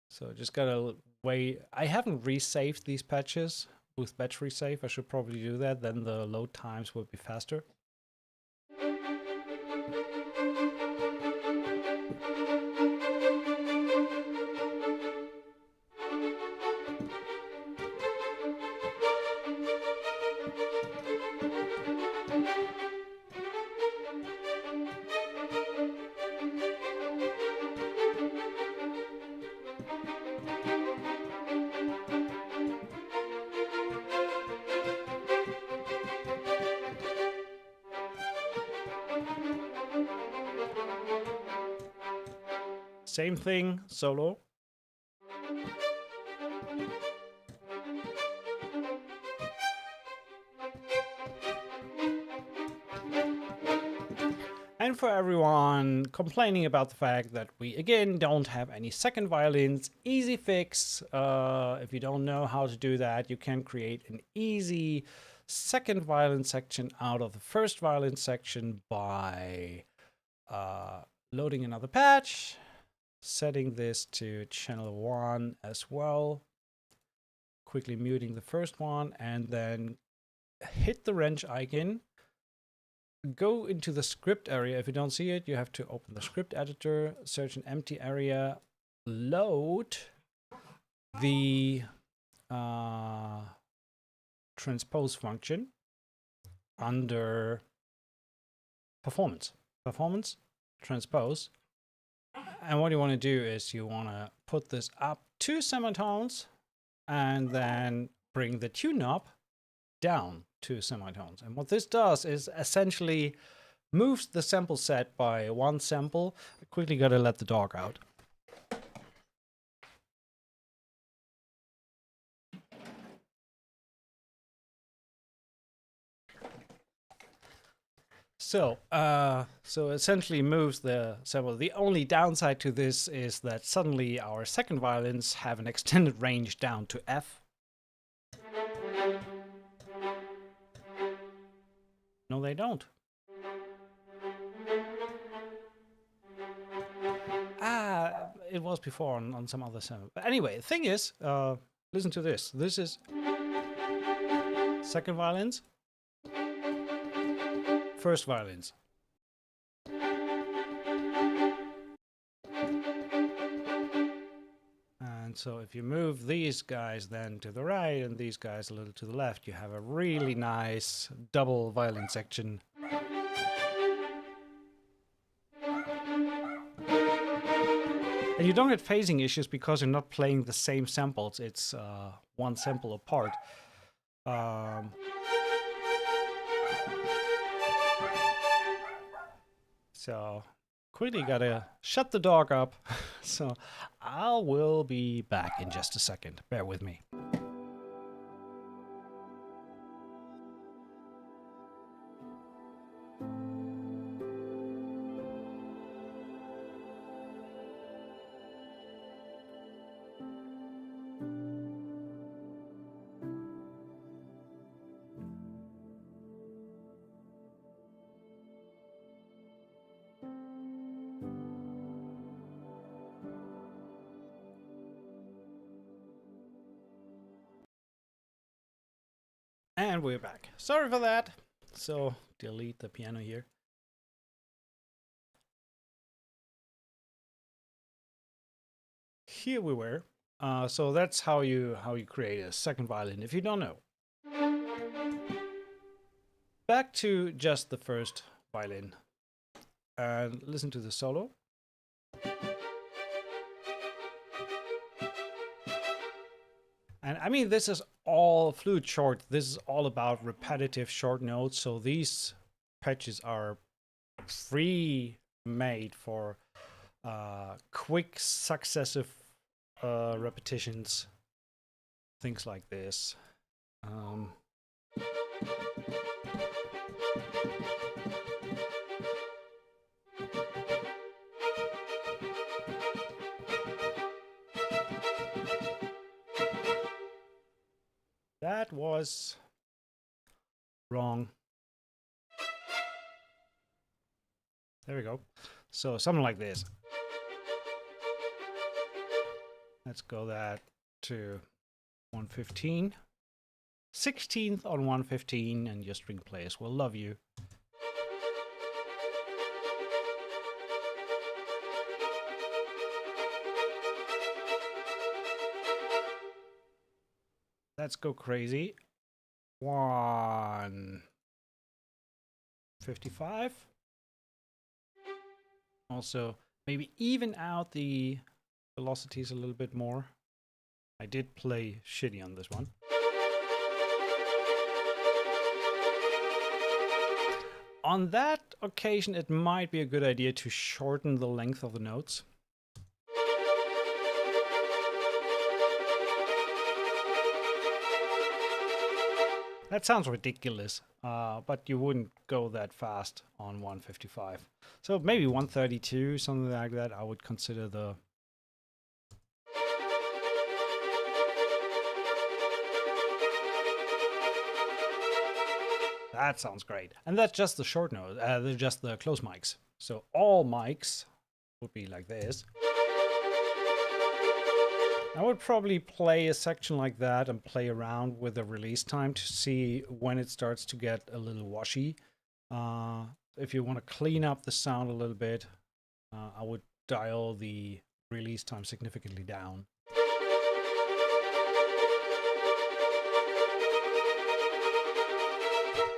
So just gotta wait. I haven't resaved these patches with battery save. I should probably do that, then the load times will be faster. Same thing, solo. And for everyone complaining about the fact that we again don't have any second violins, easy fix. If you don't know how to do that, you can create an easy second violin section out of the first violin section by loading another patch, setting this to channel 1 as well, quickly muting the first one, and then hit the wrench icon. Go into the script area. If you don't see it, you have to open the script editor, search an empty area, load the transpose function under performance, transpose. And what you want to do is you want to put this up 2 semitones and then bring the tune knob down 2 semitones. And what this does is essentially moves the sample set by 1 sample. I quickly got to let the dog out. So essentially moves the sample. The only downside to this is that suddenly our second violins have an extended range down to F. No, they don't. It was before on some other sample. But anyway, the thing is, listen to this. This is second violins, first violins. And so if you move these guys then to the right and these guys a little to the left, you have a really nice double violin section. And you don't get phasing issues because you're not playing the same samples. It's one sample apart. So quickly gotta shut the dog up. So I will be back in just a second. Bear with me. And we're back. Sorry for that. So delete the piano here. Here we were. So that's how you create a second violin if you don't know. Back to just the first violin. And listen to the solo. And I mean, this is all flute short. This is all about repetitive short notes. So these patches are pre-made for quick successive repetitions. Things like this. That was wrong. There we go. So something like this. Let's go that to 115. 16th on 115, and your string players will love you. Let's go crazy. 155. Also, maybe even out the velocities a little bit more. I did play shitty on this one. On that occasion, it might be a good idea to shorten the length of the notes. That sounds ridiculous, but you wouldn't go that fast on 155. So maybe 132, something like that, I would consider the... That sounds great. And that's just the short note, they're just the close mics. So all mics would be like this. I would probably play a section like that and play around with the release time to see when it starts to get a little washy. If you want to clean up the sound a little bit, I would dial the release time significantly down.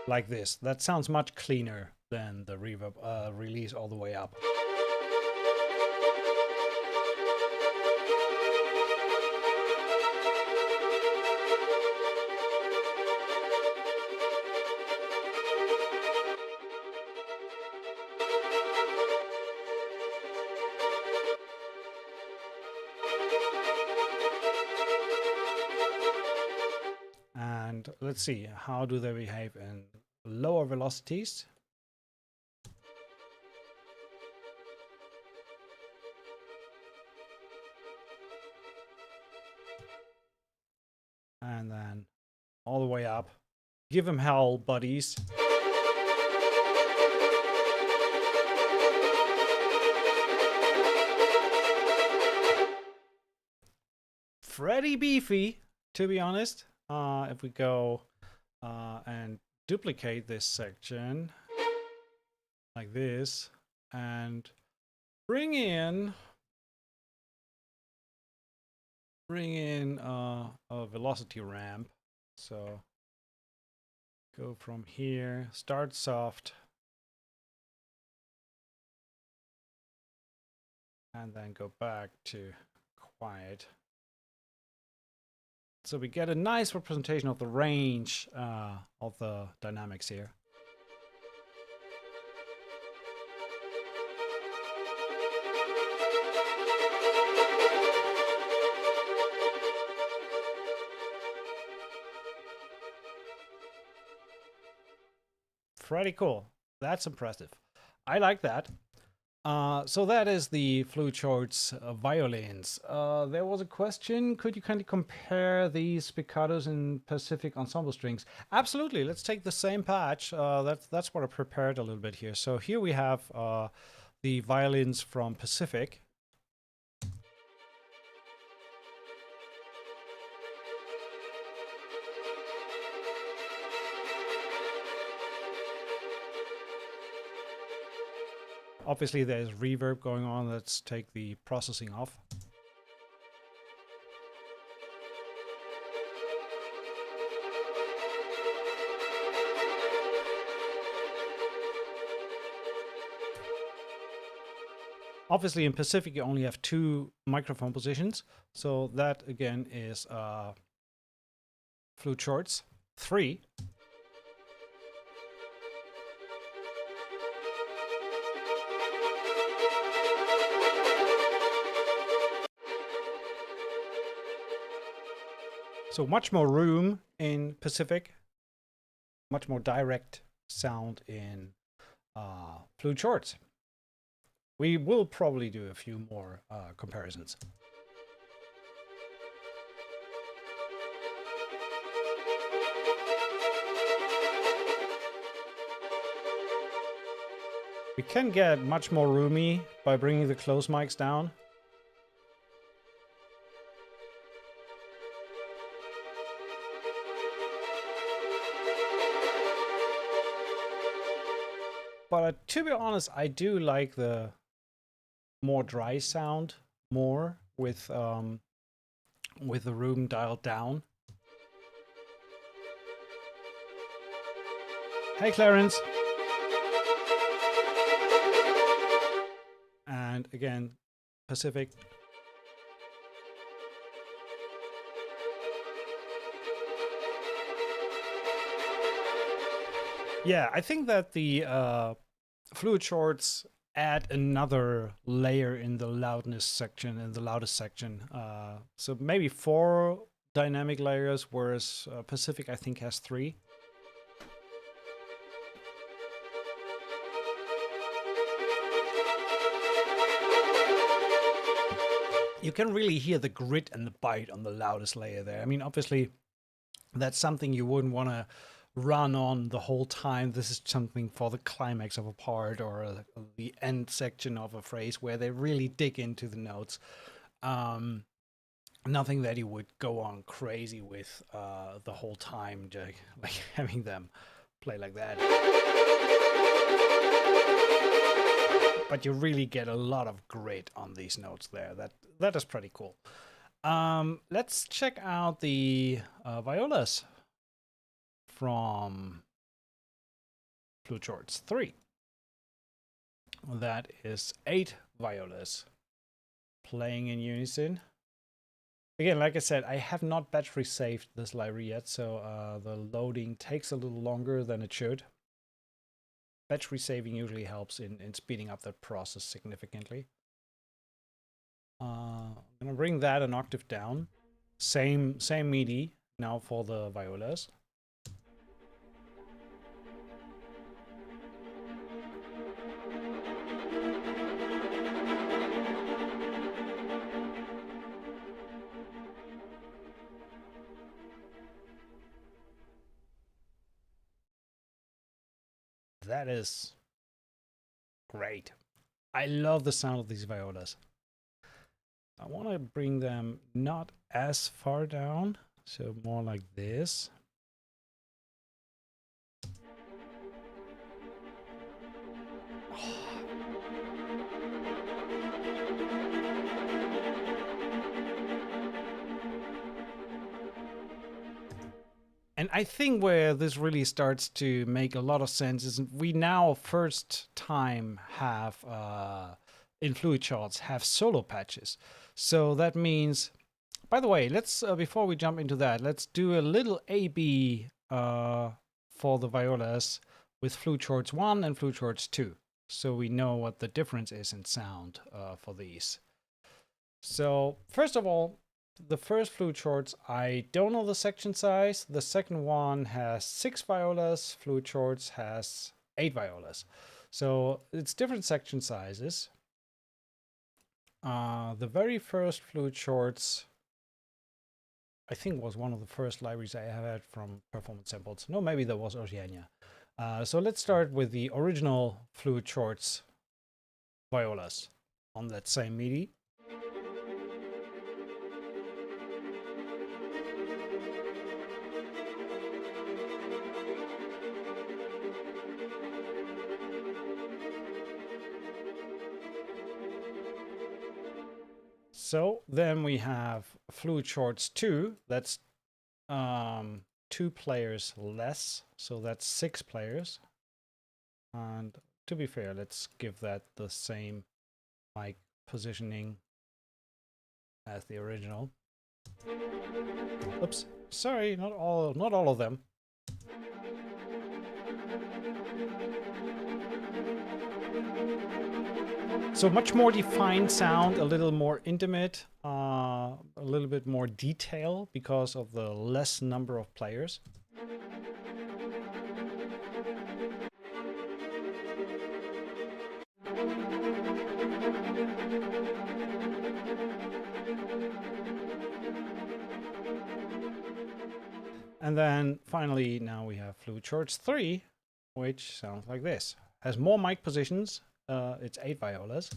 Like this. That sounds much cleaner than the reverb release all the way up. And let's see, how do they behave in lower velocities? And then all the way up. Give them hell, buddies. Pretty beefy, to be honest. If we go and duplicate this section like this and bring in a velocity ramp. So go from here, start soft, and then go back to quiet. So we get a nice representation of the range of the dynamics here. Pretty cool. That's impressive. I like that. So that is the Flute Shorts violins. There was a question, could you kind of compare these spiccatos in Pacific ensemble strings? Absolutely, let's take the same patch. That's what I prepared a little bit here. So here we have the violins from Pacific. Obviously, there's reverb going on. Let's take the processing off. Obviously, in Pacific, you only have 2 microphone positions. So that, again, is Flute Shorts 3. So much more room in Pacific, much more direct sound in Flute Shorts. We will probably do a few more comparisons. We can get much more roomy by bringing the close mics down. But to be honest, I do like the more dry sound more with the room dialed down. Hey, Clarence. And again, Pacific. Yeah, I think that the Flute Shorts add another layer in the loudness section, in the loudest section. So maybe 4 dynamic layers, whereas Pacific, I think, has 3. You can really hear the grit and the bite on the loudest layer there. I mean, obviously, that's something you wouldn't want to run on the whole time. This is something for the climax of a part or the end section of a phrase where they really dig into the notes. Nothing that you would go on crazy with the whole time, like having them play like that. But you really get a lot of grit on these notes there. That is pretty cool. Let's check out the violas from Flute Shorts 3. That is 8 violas playing in unison. Again, like I said, I have not battery saved this library yet, so the loading takes a little longer than it should. Battery saving usually helps in speeding up that process significantly. I'm gonna bring that an octave down. Same MIDI now for the violas. That is great. I love the sound of these violas. I want to bring them not as far down, so more like this. And I think where this really starts to make a lot of sense is we now first time have in Fluid Charts have solo patches. So that means, by the way, let's before we jump into that, let's do a little A/B for the violas with Flute Shorts 1 and Flute Shorts 2, so we know what the difference is in sound for these. So first of all, the first Flute Shorts, I don't know the section size. The second one has 6 violas. Flute Shorts has 8 violas. So it's different section sizes. The very first Flute Shorts, I think, was one of the first libraries I have had from Performance Samples. No, maybe that was Oceania. So let's start with the original Flute Shorts violas on that same MIDI. So then we have Flute Shorts 2. That's 2 players less. So that's 6 players. And to be fair, let's give that the same mic positioning as the original. Oops, sorry, not all of them. So much more defined sound, a little more intimate, a little bit more detail because of the less number of players. And then finally, now we have Flute Shorts 3, which sounds like this. Has more mic positions. It's 8 violas.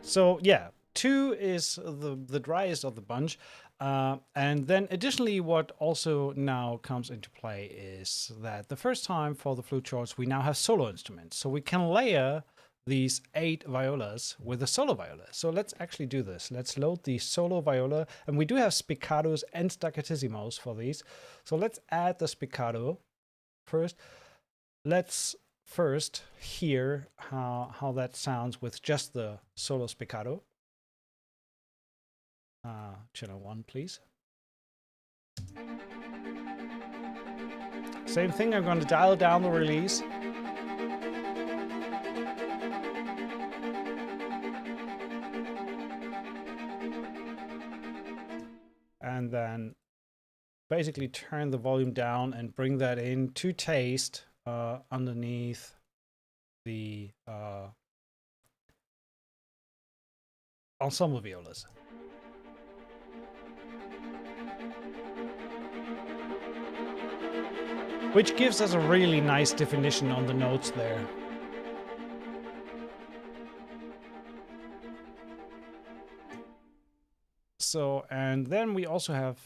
So yeah, 2 is the driest of the bunch. And then additionally, what also now comes into play is that the first time for the Flute Shorts, we now have solo instruments. So we can layer these 8 violas with a solo viola. So let's actually do this. Let's load the solo viola. And we do have spiccatos and staccatessimos for these. So let's add the spiccato first. Let's first hear how that sounds with just the solo spiccato. Channel 1, please. Same thing, I'm going to dial down the release. and then basically turn the volume down and bring that in to taste underneath the ensemble violas. Which gives us a really nice definition on the notes there. So, and then we also have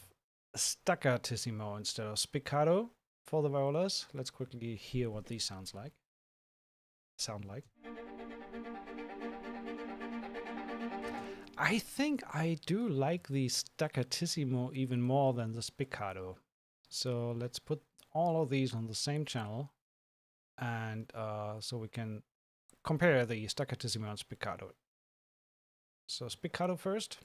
staccatissimo instead of spiccato for the violas. Let's quickly hear what these sound like. I think I do like the staccatissimo even more than the spiccato. So let's put all of these on the same channel, and so we can compare the staccatissimo and spiccato. So spiccato first.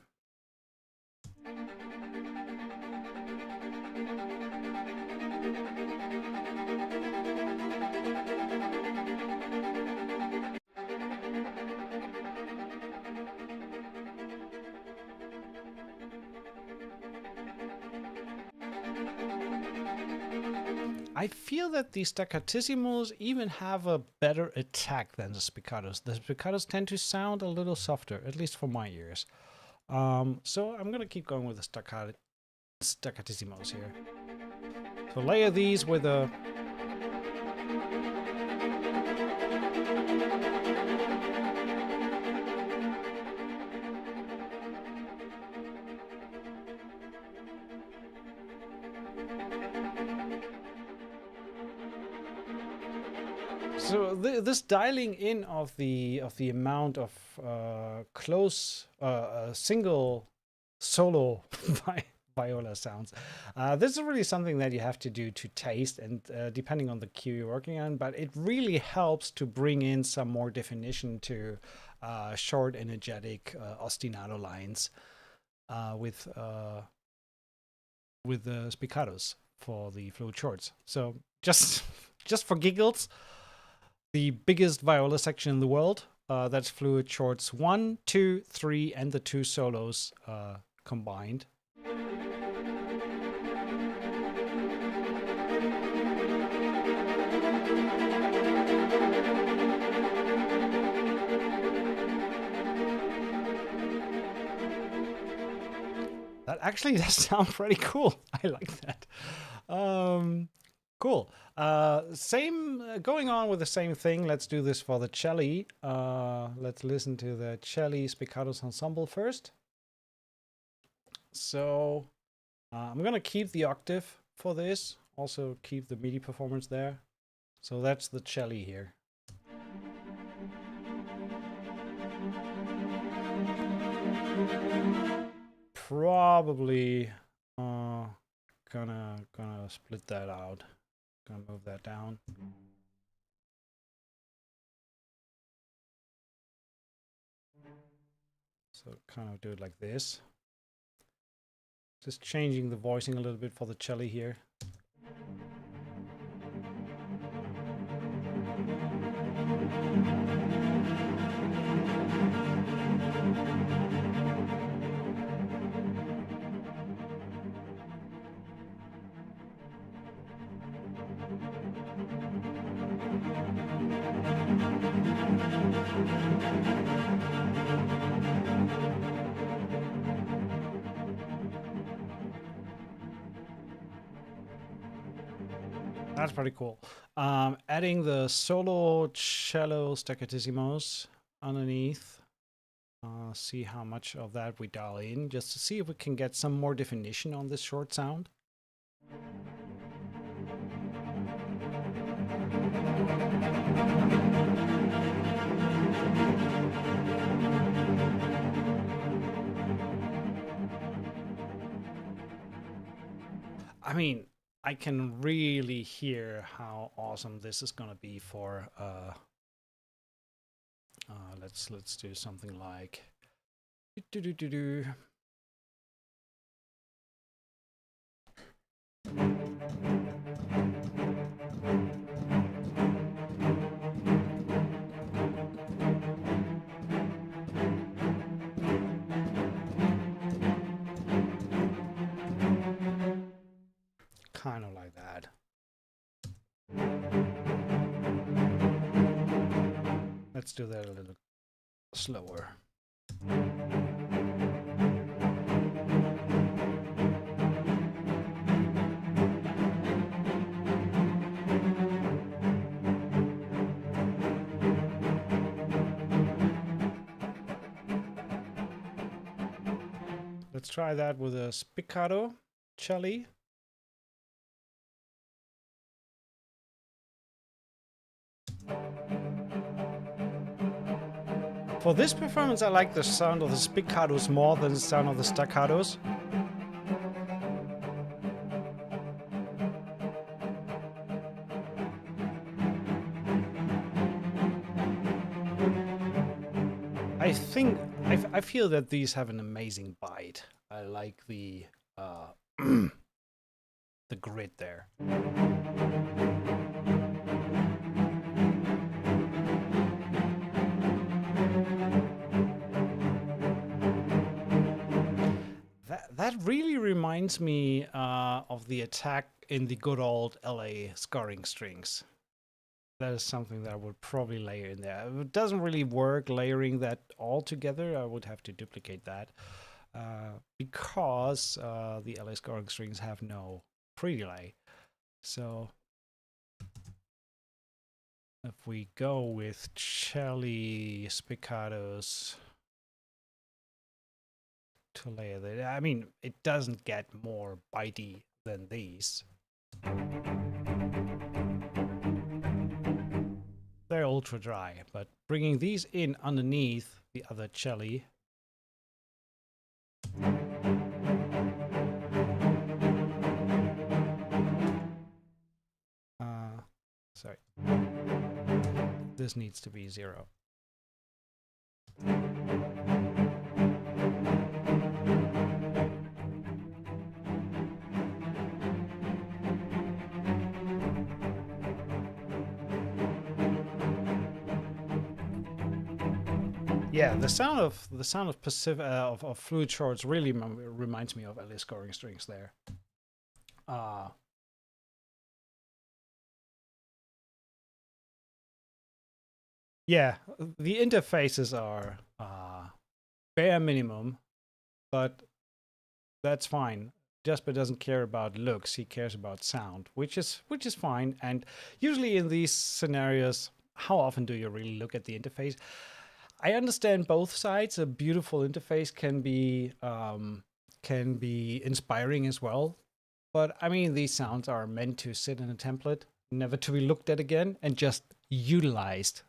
I feel that the staccattissimos even have a better attack than the spiccatos. The spiccatos tend to sound a little softer, at least for my ears. So I'm gonna keep going with the staccattissimos here. So layer these with a So this dialing in of the amount of close single solo viola sounds, this is really something that you have to do to taste, and depending on the cue you're working on, but it really helps to bring in some more definition to short, energetic ostinato lines with the spiccatos for the fluid shorts. So just for giggles, the biggest viola section in the world, that's fluid shorts 1, 2, 3, and the 2 solos combined. That actually does sound pretty cool. I like that. Cool. Going on with the same thing. Let's do this for the cello. Let's listen to the cello spiccatos ensemble first. So I'm gonna keep the octave for this. Also keep the MIDI performance there. So that's the cello here. Probably gonna split that out. Gonna move that down. So kind of do it like this. Just changing the voicing a little bit for the cello here. That's pretty cool. Adding the solo cello staccattissimos underneath. See how much of that we dial in, just to see if we can get some more definition on this short sound. I mean, I can really hear how awesome this is gonna be for let's do something like kind of like that. Let's do that a little slower. Let's try that with a spiccato cello. For this performance, I like the sound of the spiccatos more than the sound of the staccatos. I feel that these have an amazing bite. I like the the grit there. That really reminds me of the attack in the good old LA scoring strings. That is something that I would probably layer in there. It doesn't really work layering that all together. I would have to duplicate that because the LA scoring strings have no pre-delay. So if we go with cello spiccatos to layer that, I mean, it doesn't get more bitey than these. They're ultra dry, but bringing these in underneath the other cello. Sorry. This needs to be 0. Yeah, the sound of Pacific of fluid shorts really reminds me of LA scoring strings there. Yeah, the interfaces are bare minimum, but that's fine. Jasper doesn't care about looks; he cares about sound, which is fine. And usually in these scenarios, how often do you really look at the interface? I understand both sides. A beautiful interface can be inspiring as well, but I mean these sounds are meant to sit in a template, never to be looked at again, and just utilized.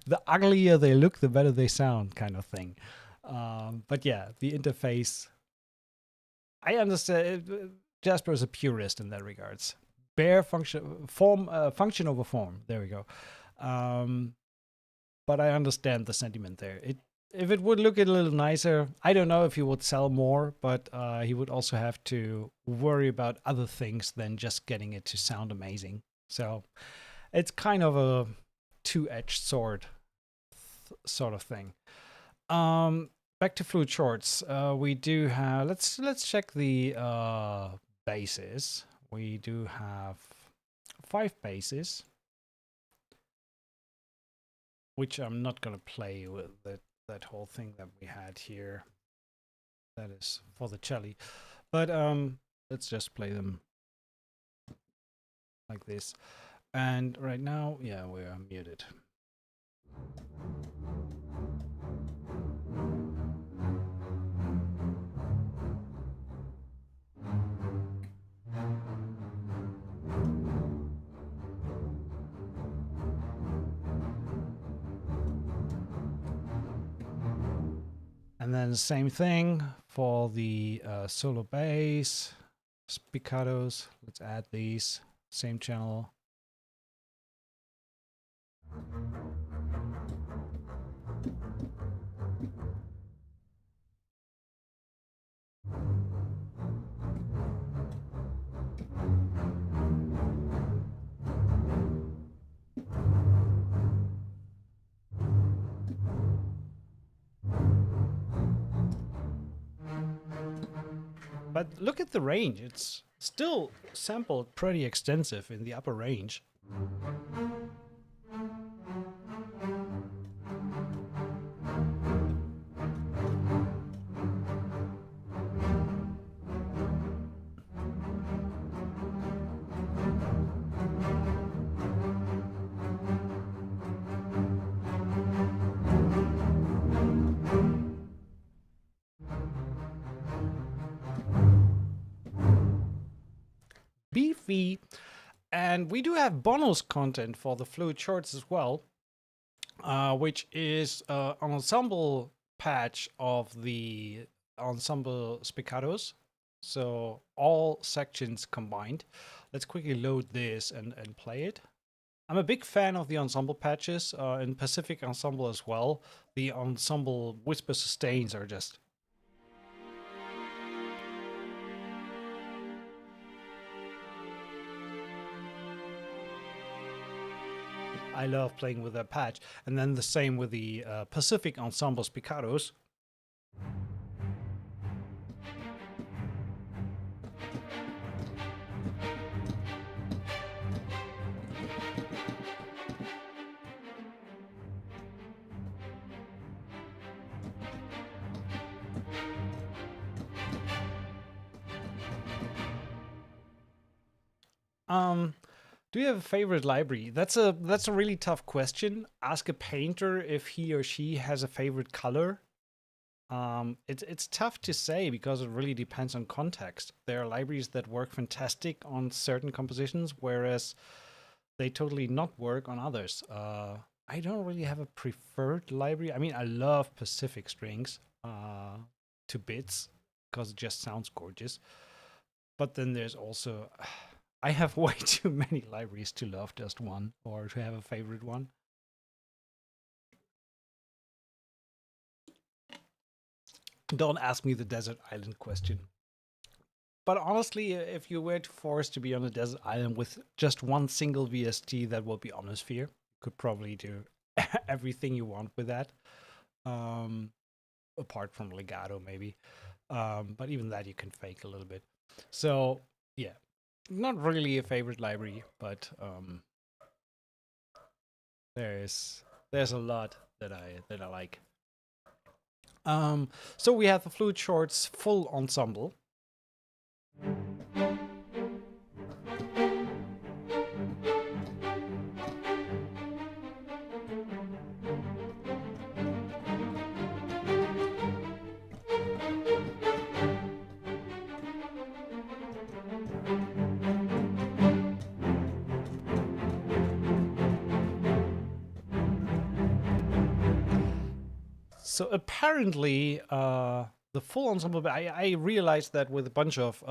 The uglier they look, the better they sound, kind of thing. But yeah, the interface. I understand. Jasper is a purist in that regards. Bare function over form. There we go. But I understand the sentiment there. If it would look a little nicer, I don't know if he would sell more, but he would also have to worry about other things than just getting it to sound amazing. So it's kind of a two-edged sword sort of thing. Back to fluid shorts. We do have, let's check the basses. We do have 5 basses, which I'm not going to play with that whole thing that we had here. That is for the cello. But let's just play them like this. And right now, yeah, we are muted. And then the same thing for the solo bass, spiccatos. Let's add these, same channel. But look at the range. It's still sampled pretty extensive in the upper range. Beefy. And we do have bonus content for the fluid shorts as well, which is an ensemble patch of the ensemble spiccatos. So all sections combined. Let's quickly load this and play it. I'm a big fan of the ensemble patches in Pacific Ensemble as well. The ensemble whisper sustains are just... I love playing with that patch. And then the same with the Pacific Ensemble spiccatos. Do you have a favorite library? That's a really tough question. Ask a painter if he or she has a favorite color. It's tough to say because it really depends on context. There are libraries that work fantastic on certain compositions, whereas they totally not work on others. I don't really have a preferred library. I mean, I love Pacific strings to bits because it just sounds gorgeous. But then there's also... I have way too many libraries to love just one or to have a favorite one. Don't ask me the desert island question. But honestly, if you were forced to be on a desert island with just one single VST, that will be Omnisphere. You could probably do everything you want with that. Apart from legato, maybe. But even that you can fake a little bit. So, yeah. Not really a favorite library, but there's a lot that I like. So we have the Fluid Shorts full ensemble. So apparently, the full ensemble, I realized that with a bunch of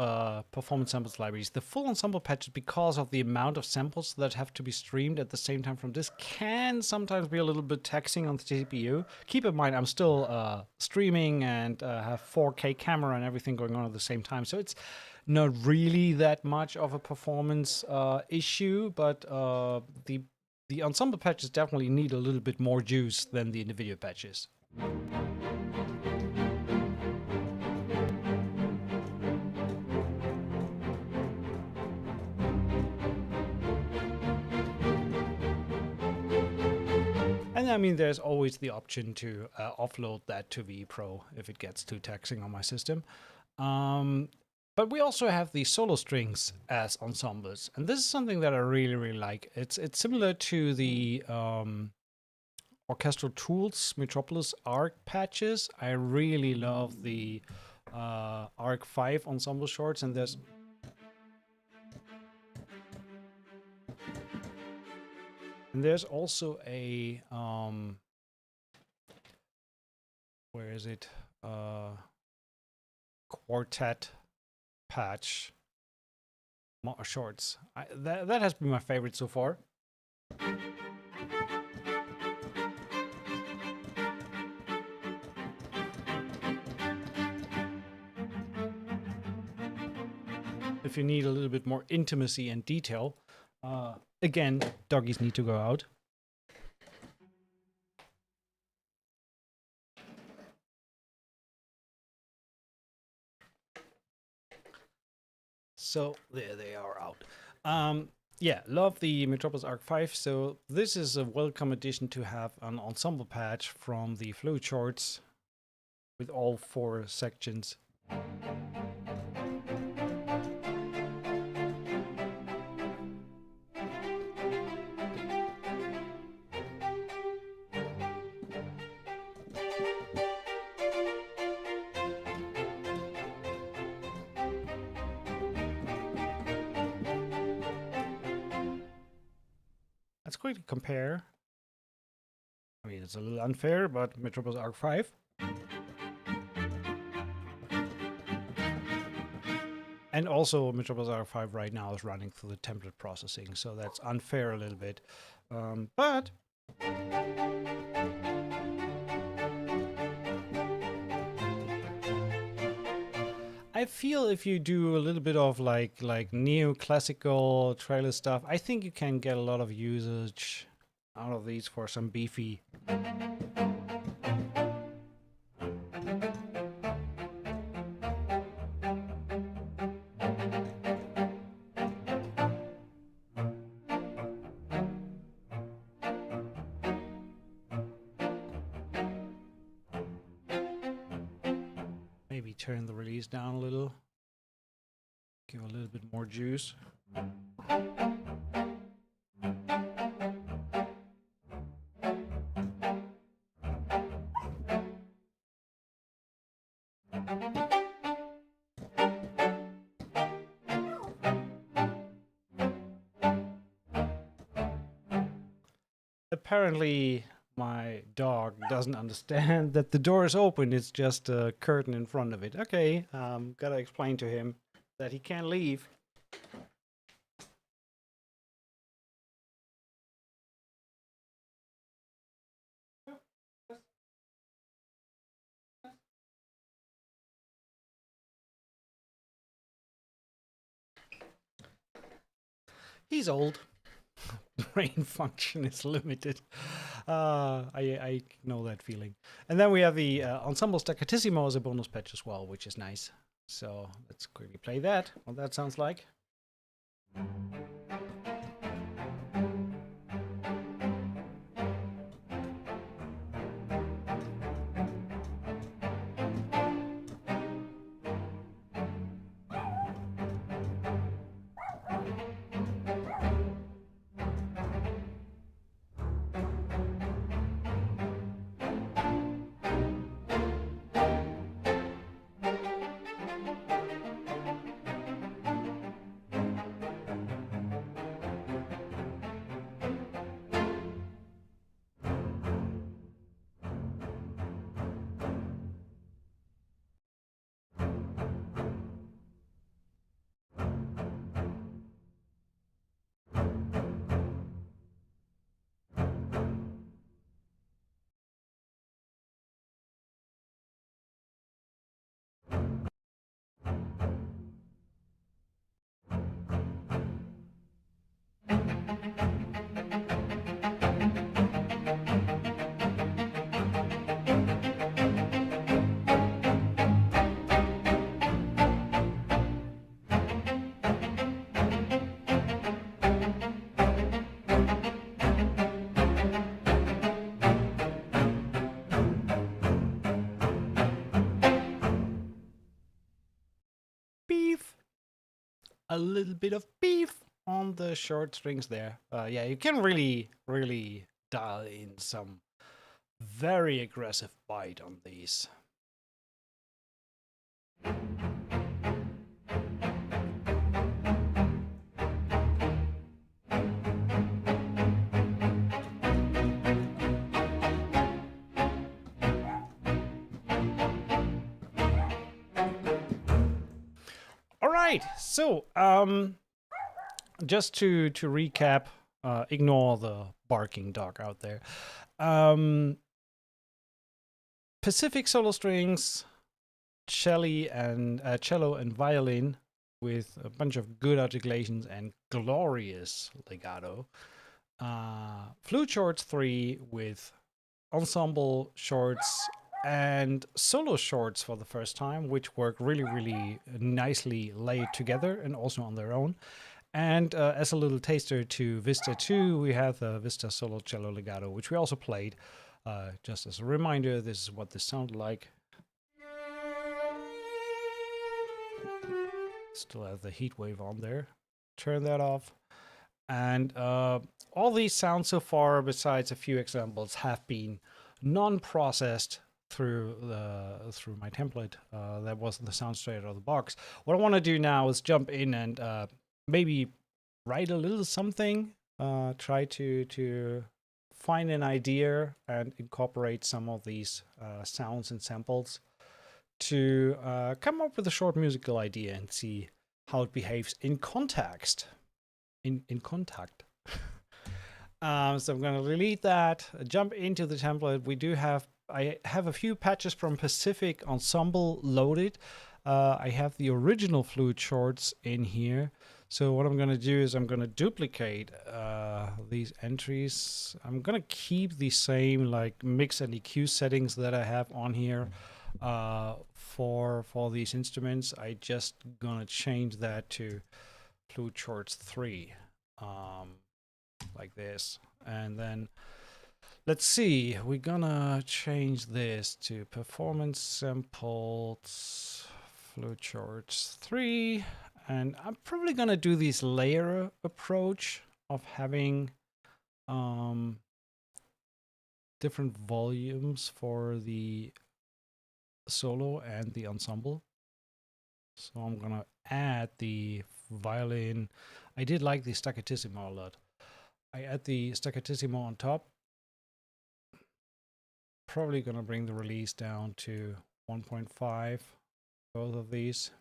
performance samples libraries, the full ensemble patches, because of the amount of samples that have to be streamed at the same time from this, can sometimes be a little bit taxing on the CPU. Keep in mind, I'm still streaming and have 4K camera and everything going on at the same time. So it's not really that much of a performance issue, but the ensemble patches definitely need a little bit more juice than the individual patches. And I mean, there's always the option to offload that to vPro if it gets too taxing on my system. But we also have the solo strings as ensembles, and this is something that I really like. It's similar to the Orchestral Tools Metropolis ARC patches. I really love the ARC 5 ensemble shorts, and there's also a where is it? Quartet patch shorts. That has been my favorite so far. If you need a little bit more intimacy and detail, again, doggies need to go out. So there they are out. Yeah, love the Metropolis Arc 5. So this is a welcome addition to have an ensemble patch from the flowcharts with all 4 sections. Let's quickly compare. I mean, it's a little unfair, but Metropolis Arc 5. And also Metropolis Arc 5 right now is running through the template processing, so that's unfair a little bit. But I feel if you do a little bit of like neoclassical trailer stuff, I think you can get a lot of usage out of these for some beefy. Maybe turn the release down a little. Give a little bit more juice. Apparently, my dog doesn't understand that the door is open. It's just a curtain in front of it. Okay, gotta explain to him that he can't leave. He's old. Brain function is limited. I know that feeling. And then we have the Ensemble Staccatissimo as a bonus patch as well, which is nice. So let's quickly play that, what that sounds like. A little bit of beef on the short strings there. Yeah, you can really dial in some very aggressive bite on these. Right, so just to recap, ignore the barking dog out there. Pacific solo strings, cello and violin with a bunch of good articulations and glorious legato. Flute shorts 3 with ensemble shorts and solo shorts for the first time, which work really, really nicely laid together and also on their own. And as a little taster to Vista 2, we have the Vista Solo Cello Legato, which we also played. Just as a reminder, this is what this sounded like. Still have the heat wave on there. Turn that off. And all these sounds so far, besides a few examples, have been non-processed through my template. That wasn't the sound straight out of the box. What I want to do now is jump in and maybe write a little something. Try to find an idea and incorporate some of these sounds and samples to come up with a short musical idea and see how it behaves in context. In contact. So I'm going to delete that, jump into the template. I have a few patches from Pacific Ensemble loaded. I have the original flute shorts in here. So what I'm going to do is I'm going to duplicate these entries. I'm going to keep the same like mix and EQ settings that I have on here for these instruments. I just going to change that to flute shorts 3, like this. And then let's see, we're gonna change this to performance samples, flute shorts 3. And I'm probably gonna do this layer approach of having different volumes for the solo and the ensemble. So I'm gonna add the violin. I did like the staccatissimo a lot. I add the staccatissimo on top. Probably gonna bring the release down to 1.5, both of these.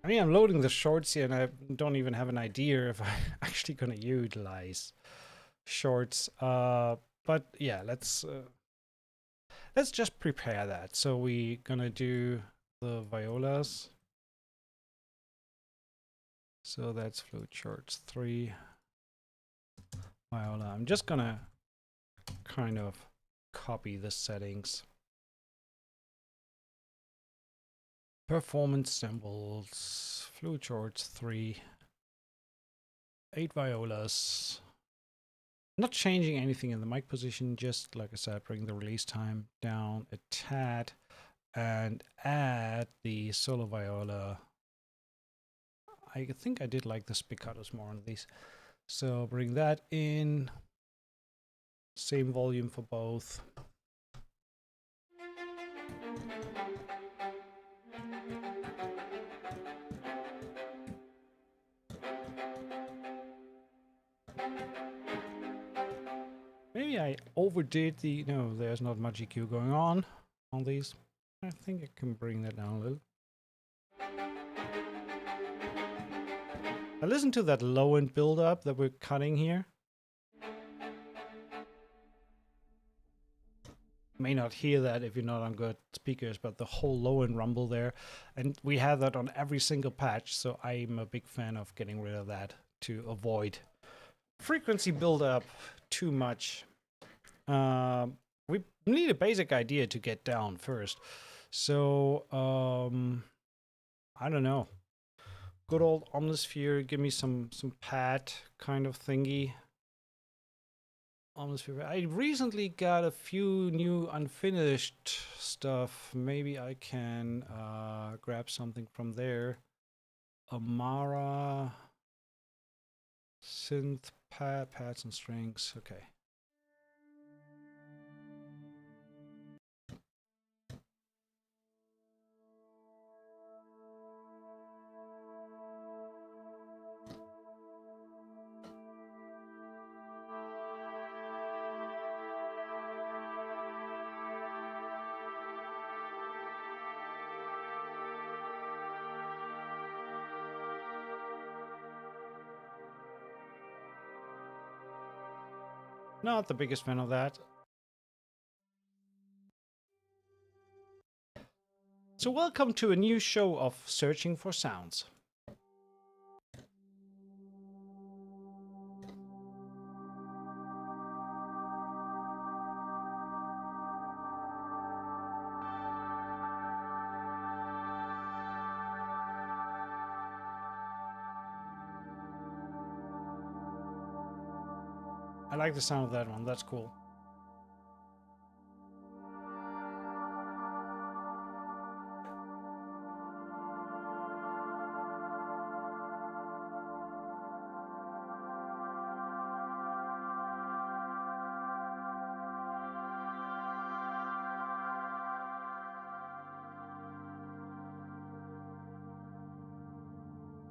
I mean, I'm loading the shorts here and I don't even have an idea if I'm actually going to utilize shorts. But yeah, let's just prepare that. So we're going to do the violas. So that's flute shorts 3, viola. I'm just going to kind of copy the settings. Performance samples, flute shorts 3, 8 violas. Not changing anything in the mic position, just like I said, bring the release time down a tad and add the solo viola. I think I did like the spiccatos more on these. So bring that in, same volume for both. Maybe I overdid the, no, there's not much EQ going on these. I think I can bring that down a little. Now listen to that low end build-up that we're cutting here. You may not hear that if you're not on good speakers, but the whole low end rumble there. And we have that on every single patch, so I'm a big fan of getting rid of that to avoid frequency build-up too much. We need a basic idea to get down first. So, I don't know. Good old Omnisphere, give me some pad kind of thingy. Omnisphere. I recently got a few new unfinished stuff. Maybe I can grab something from there. Amara, synth, pads and strings. Okay. Not the biggest fan of that. So welcome to a new show of Searching for Sounds. I like the sound of that one, that's cool.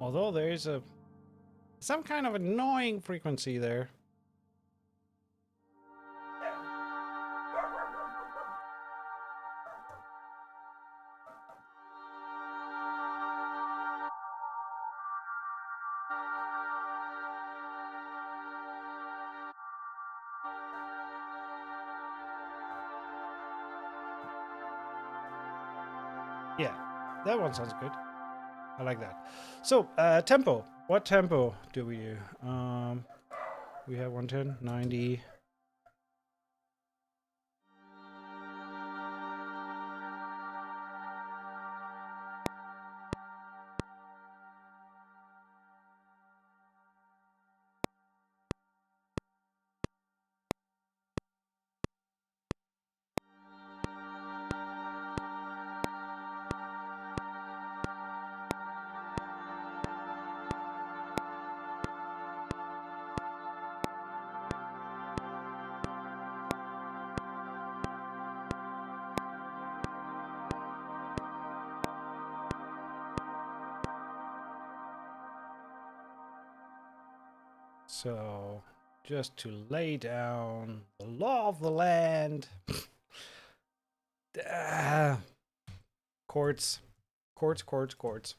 Although there is some kind of annoying frequency there. Yeah, that one sounds good. I like that. So, tempo. What tempo do we do? We have 110, 90. So, just to lay down the law of the land. Chords. Chords, chords, chords.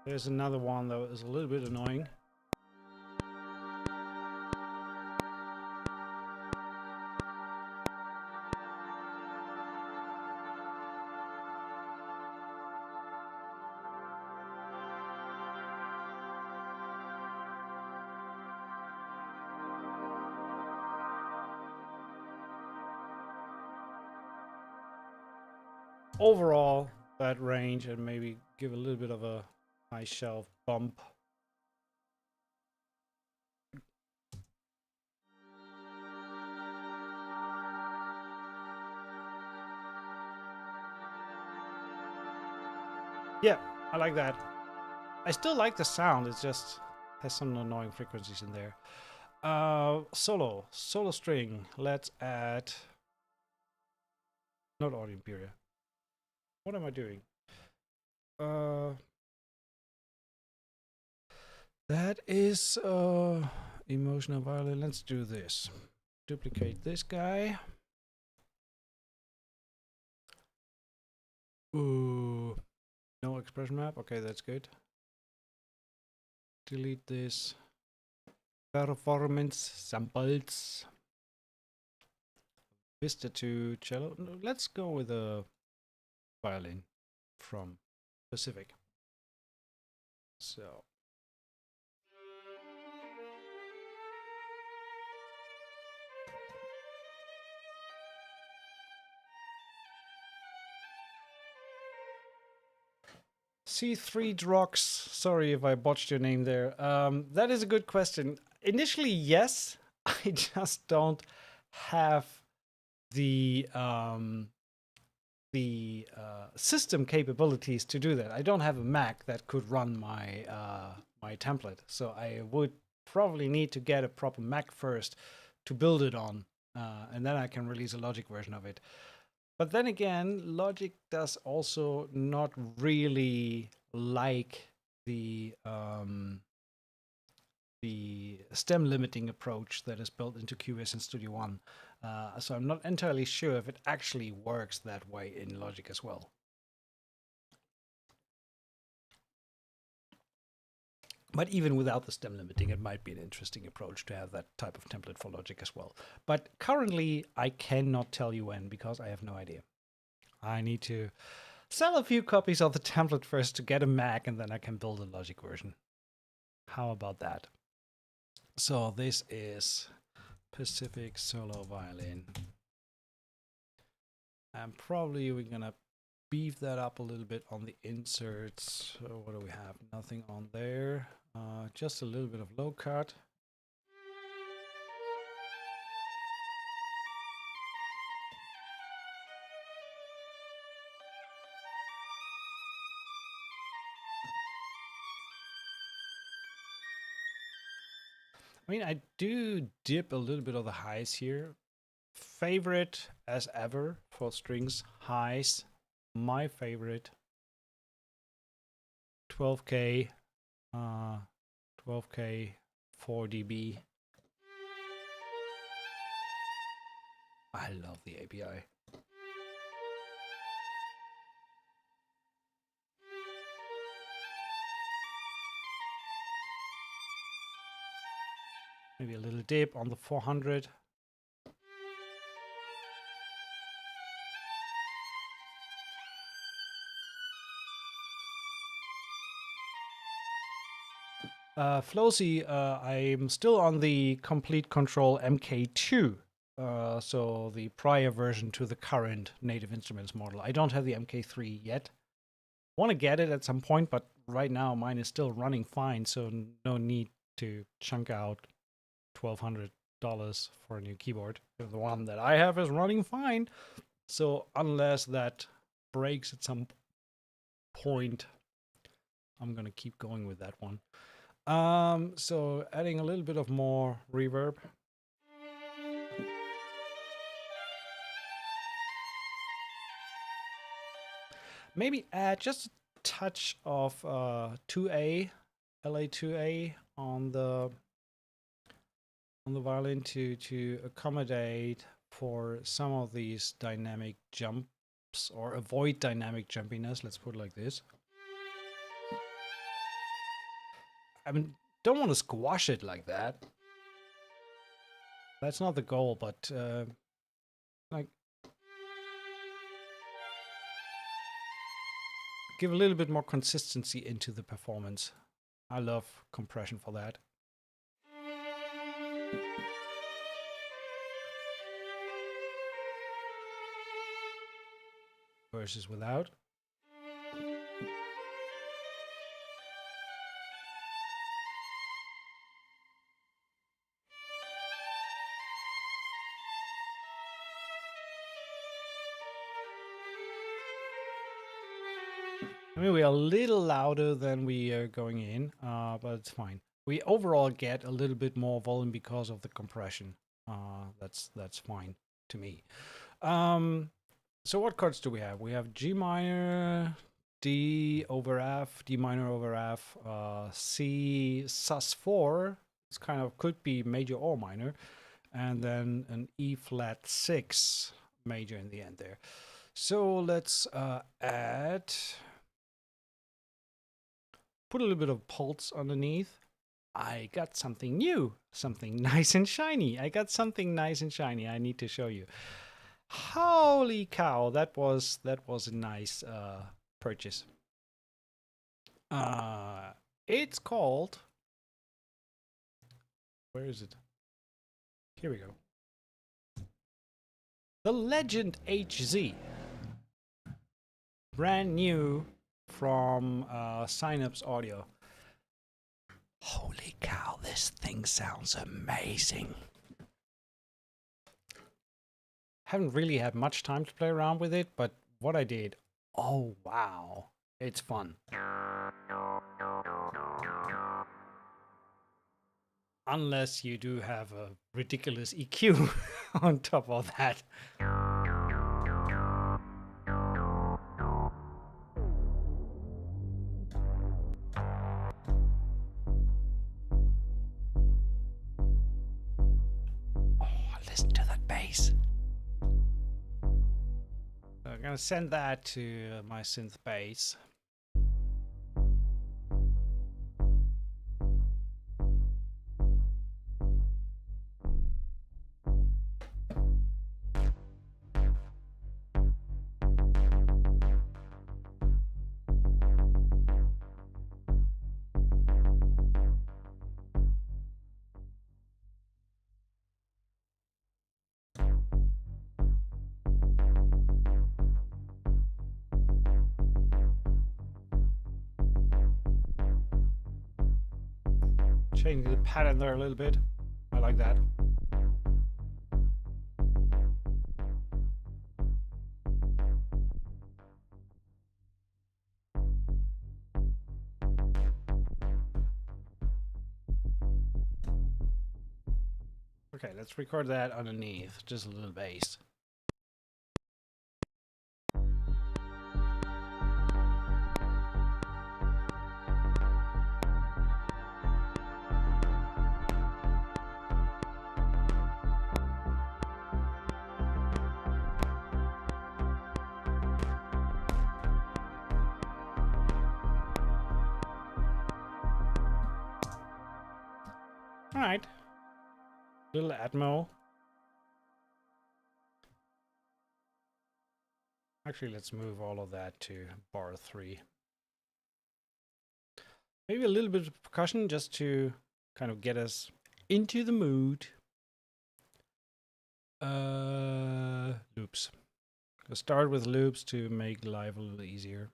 There's another one that is a little bit annoying. Overall, that range, and maybe give a little bit of a high shelf bump. Yeah, I like that. I still like the sound, it just has some annoying frequencies in there. Solo string. Let's add, not audio Imperia. What am I doing? That is emotional violin. Let's do this. Duplicate this guy. Ooh, no expression map. Okay, that's good. Delete this. Performance samples. Vista to cello. No, let's go with a violin from Pacific. So. C3 Drox, sorry if I botched your name there. That is a good question. Initially, yes. I just don't have the system capabilities to do that. I don't have a Mac that could run my my template, so I would probably need to get a proper Mac first to build it on, and then I can release a Logic version of it. But then again, Logic does also not really like the stem limiting approach that is built into QS in Studio One. So I'm not entirely sure if it actually works that way in Logic as well. But even without the stem limiting, it might be an interesting approach to have that type of template for Logic as well. But currently, I cannot tell you when because I have no idea. I need to sell a few copies of the template first to get a Mac, and then I can build a Logic version. How about that? So this is Pacific solo violin. And probably we're gonna beef that up a little bit on the inserts. So what do we have? Nothing on there. Just a little bit of low cut. I mean, I do dip a little bit of the highs here. Favorite as ever for strings, highs. My favorite. 12K, 12K, 4 dB. I love the API. Maybe a little dip on the 400. Flowsy, I'm still on the Complete Control MK2. So the prior version to the current Native Instruments model. I don't have the MK3 yet. Want to get it at some point, but right now mine is still running fine, so no need to chunk out $1,200 for a new keyboard. The one that I have is running fine. So unless that breaks at some point, I'm gonna keep going with that one. So adding a little bit of more reverb. Maybe add just a touch of 2A, LA2A on the violin to accommodate for some of these dynamic jumps or avoid dynamic jumpiness. Let's put it like this. I mean, don't want to squash it like that. That's not the goal, but like give a little bit more consistency into the performance. I love compression for that. Versus without. I mean, we are a little louder than we are going in, but it's fine. We overall get a little bit more volume because of the compression. That's fine to me. So what chords do we have? We have G minor, D over F, D minor over F, C sus4. It's kind of could be major or minor, and then an E flat 6 major in the end there. So let's add. Put a little bit of pulse underneath. I got something new, something nice and shiny. I got something nice and shiny I need to show you. Holy cow, that was a nice purchase. It's called, where is it? Here we go. The Legend HZ. Brand new from Synapse Audio. Holy cow, this thing sounds amazing. Haven't really had much time to play around with it, but what I did, oh wow, it's fun. Unless you do have a ridiculous EQ on top of that. Listen to that bass. So I'm gonna send that to my synth bass. Changing the pattern there a little bit. I like that. Okay, let's record that underneath, just a little bass. All right, little Atmo. Actually, let's move all of that to bar 3. Maybe a little bit of percussion just to kind of get us into the mood. Loops. Let's start with loops to make life a little easier.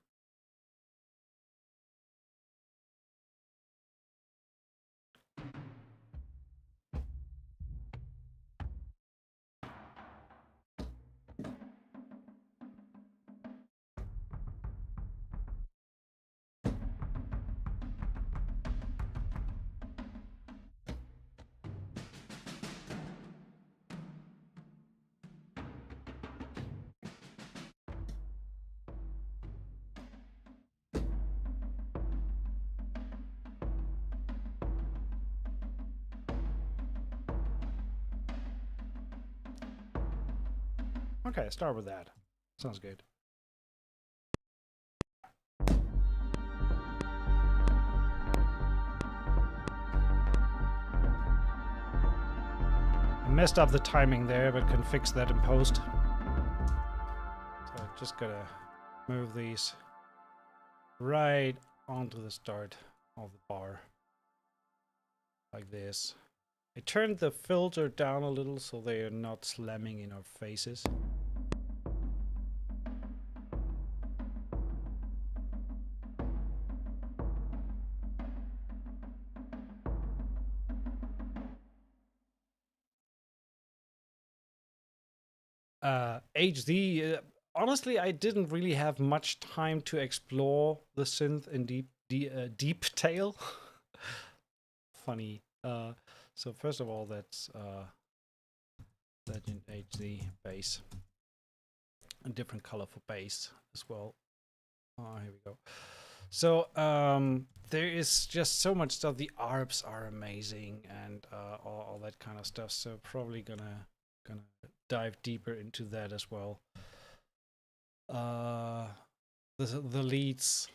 Okay, start with that. Sounds good. I messed up the timing there, but can fix that in post. So I just gotta move these right onto the start of the bar. Like this. I turned the filter down a little so they are not slamming in our faces. HD, honestly, I didn't really have much time to explore the synth in deep tail. Funny. So first of all, that's Legend HD bass. A different color for bass as well. Oh, here we go. So there is just so much stuff. The ARPs are amazing and all that kind of stuff. So probably gonna dive deeper into that as well. The leads,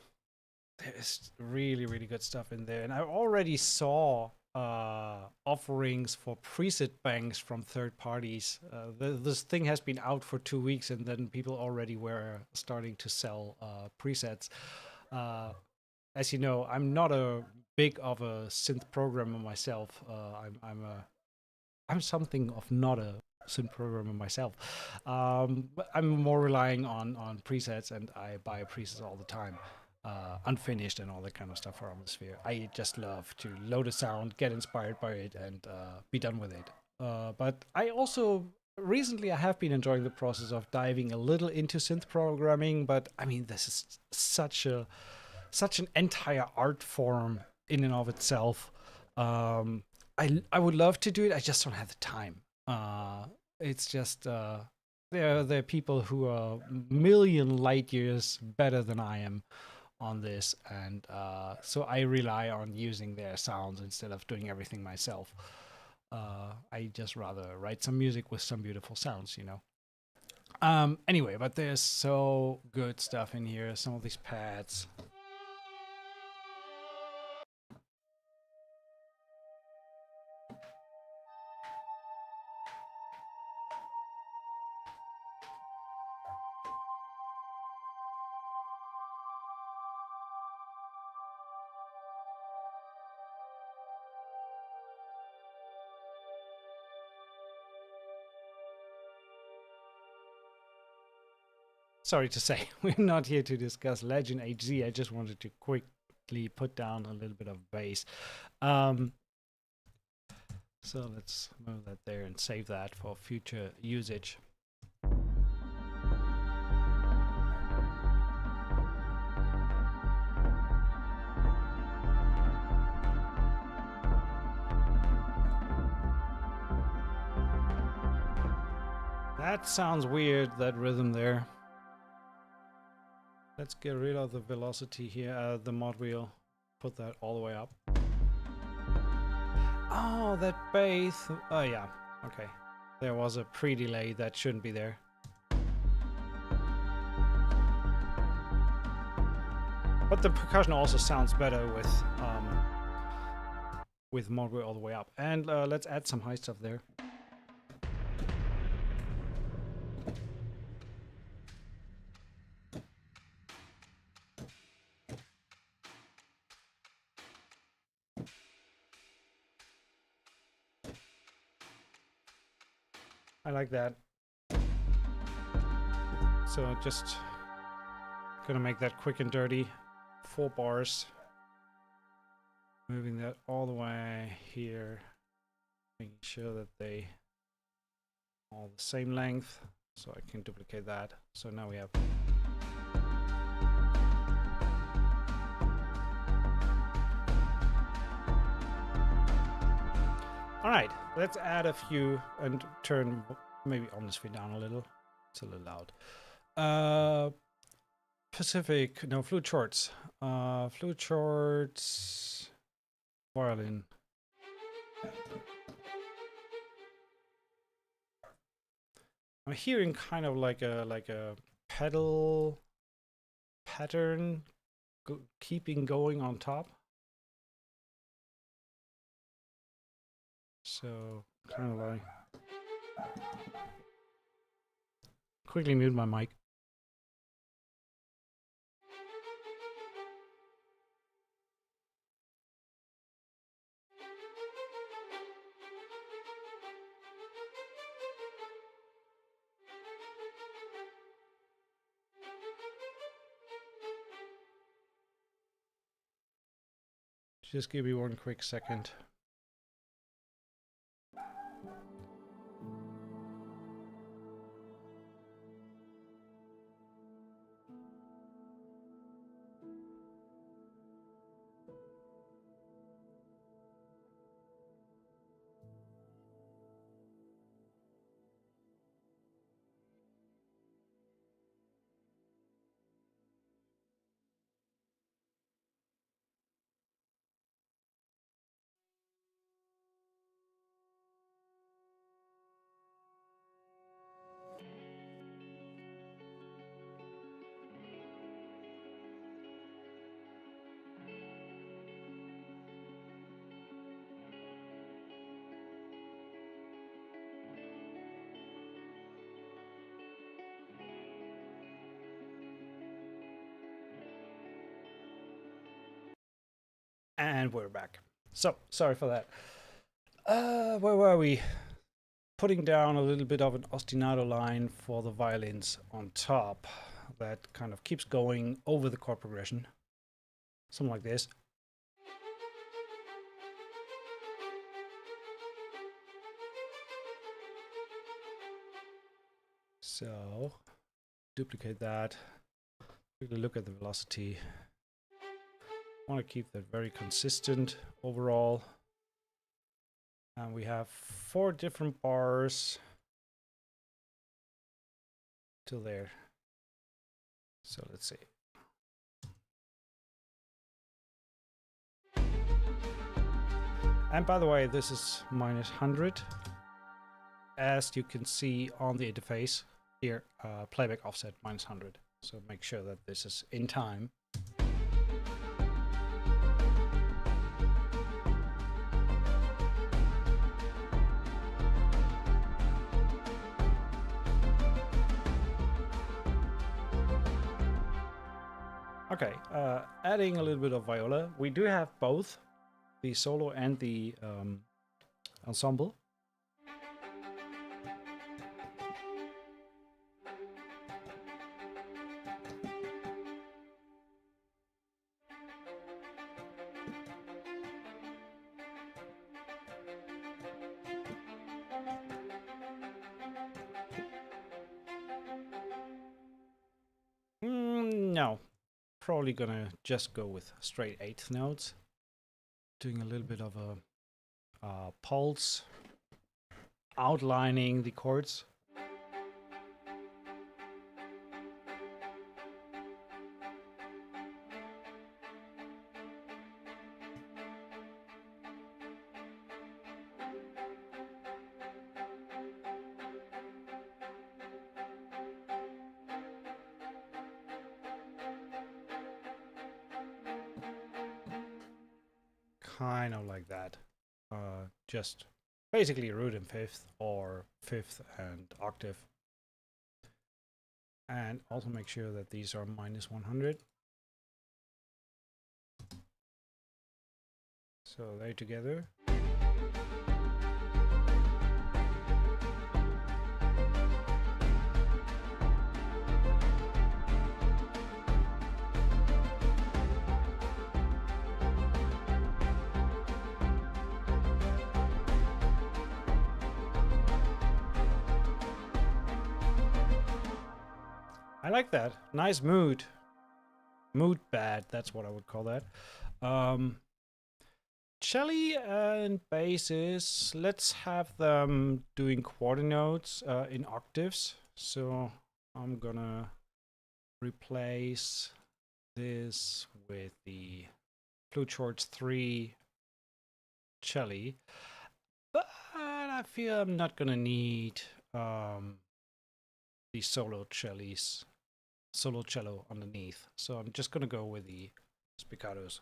there's really good stuff in there, and I already saw offerings for preset banks from third parties. This thing has been out for 2 weeks, and then people already were starting to sell presets. As you know, I'm not a big of a synth programmer myself. I'm something of not a synth programmer myself. But I'm more relying on presets, and I buy presets all the time. Unfinished and all that kind of stuff for Atmosphere. I just love to load a sound, get inspired by it, and be done with it. But I also recently I have been enjoying the process of diving a little into synth programming. But I mean, this is such an entire art form in and of itself. I would love to do it. I just don't have the time. It's just there are people who are million light years better than I am on this, and so I rely on using their sounds instead of doing everything myself. I just rather write some music with some beautiful sounds, you know. Anyway, but there's so good stuff in here. Some of these pads. Sorry to say, we're not here to discuss Legend HZ. I just wanted to quickly put down a little bit of bass. So let's move that there and save that for future usage. That sounds weird, that rhythm there. Let's get rid of the velocity here, the mod wheel. Put that all the way up. Oh, that bass. Oh, yeah. Okay. There was a pre-delay that shouldn't be there. But the percussion also sounds better with mod wheel all the way up. And let's add some high stuff there. I like that. So just gonna make that quick and dirty. 4 bars. Moving that all the way here. Making sure that they all the same length. So I can duplicate that. So now we have. All right, let's add a few and turn maybe Omnisphere down a little. It's a little loud. Pacific, no, flute shorts. Flute shorts, violin. I'm hearing kind of like a pedal pattern keeping going on top. So kind of like quickly mute my mic. Just give me one quick second. And we're back. So, sorry for that. Where were we? Putting down a little bit of an ostinato line for the violins on top. That kind of keeps going over the chord progression. Something like this. So, duplicate that. Quickly look at the velocity. I want to keep that very consistent overall. And we have 4 different bars till there. So let's see. And by the way, this is -100. As you can see on the interface here, playback offset -100. So make sure that this is in time. Okay, adding a little bit of viola. We do have both the solo and the ensemble. No. Probably gonna just go with straight 8th notes, doing a little bit of a pulse, outlining the chords. Kind of like that. Just basically root in 5th or 5th and octave. And also make sure that these are -100. So they're together. I like that. Nice mood. Mood bad, that's what I would call that. Cello and basses, let's have them doing quarter notes in octaves. So I'm gonna replace this with the flute shorts 3 cello. But I feel I'm not gonna need the solo cello underneath. So I'm just gonna go with the spiccatos.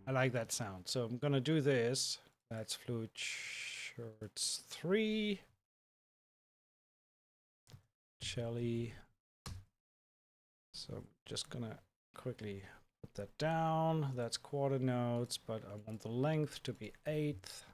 I like that sound. So I'm gonna do this. That's flute shorts 3 cello. So I'm just gonna quickly put that down. That's quarter notes, but I want the length to be 8th.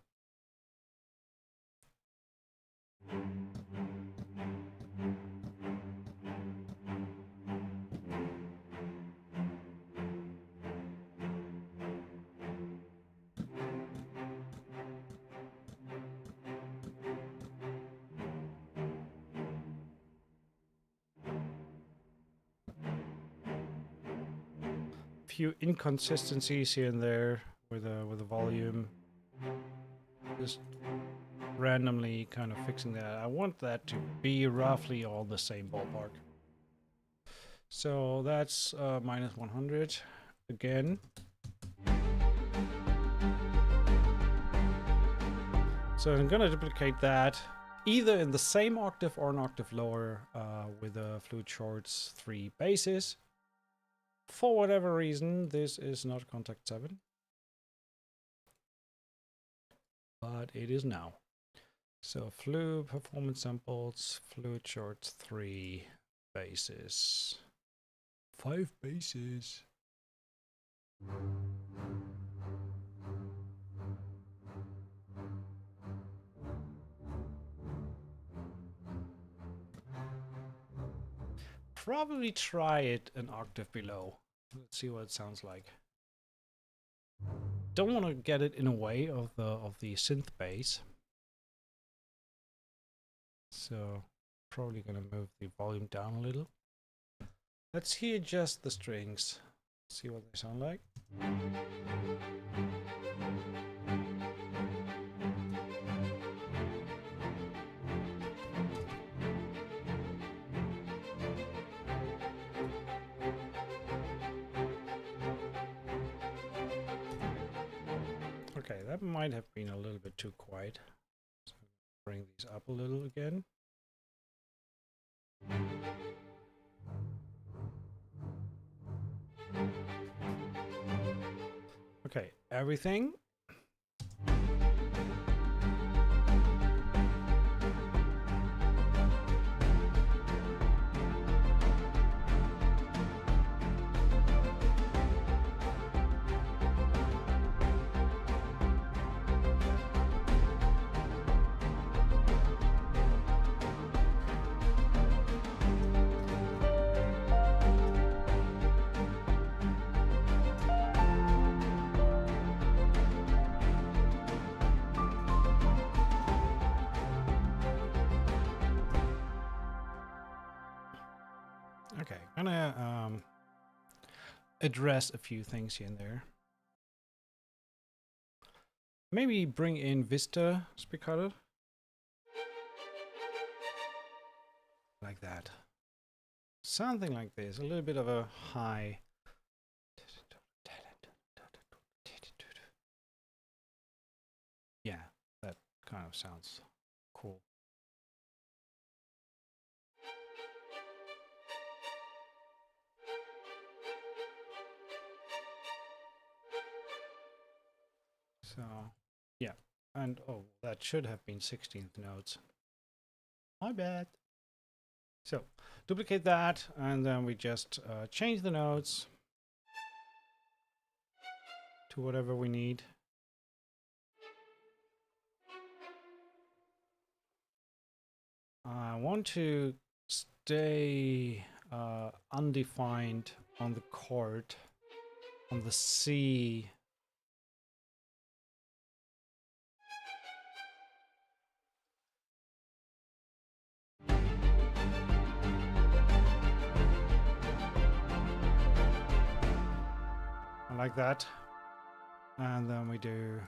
Few inconsistencies here and there with the volume. Just randomly kind of fixing that. I want that to be roughly all the same ballpark. So that's -100 again. So I'm gonna duplicate that either in the same octave or an octave lower with the flute shorts 3 basses. For whatever reason, this is not contact 7. But it is now. So flute performance samples, flute shorts 3 basses. 5 basses. Probably try it an octave below. Let's see what it sounds like. Don't want to get it in a way of the synth bass. So probably gonna move the volume down a little. Let's hear just the strings. See what they sound like. that might have been a little bit too quiet. So bring these up a little again. Okay, everything. Okay, gonna address a few things here and there. Maybe bring in Vista spiccato. Like that. Something like this, a little bit of a high. Yeah, that kind of sounds cool. So, yeah, and oh, that should have been 16th notes. My bad. So, duplicate that, and then we just change the notes to whatever we need. I want to stay undefined on the chord, on the C. Like that. And then we do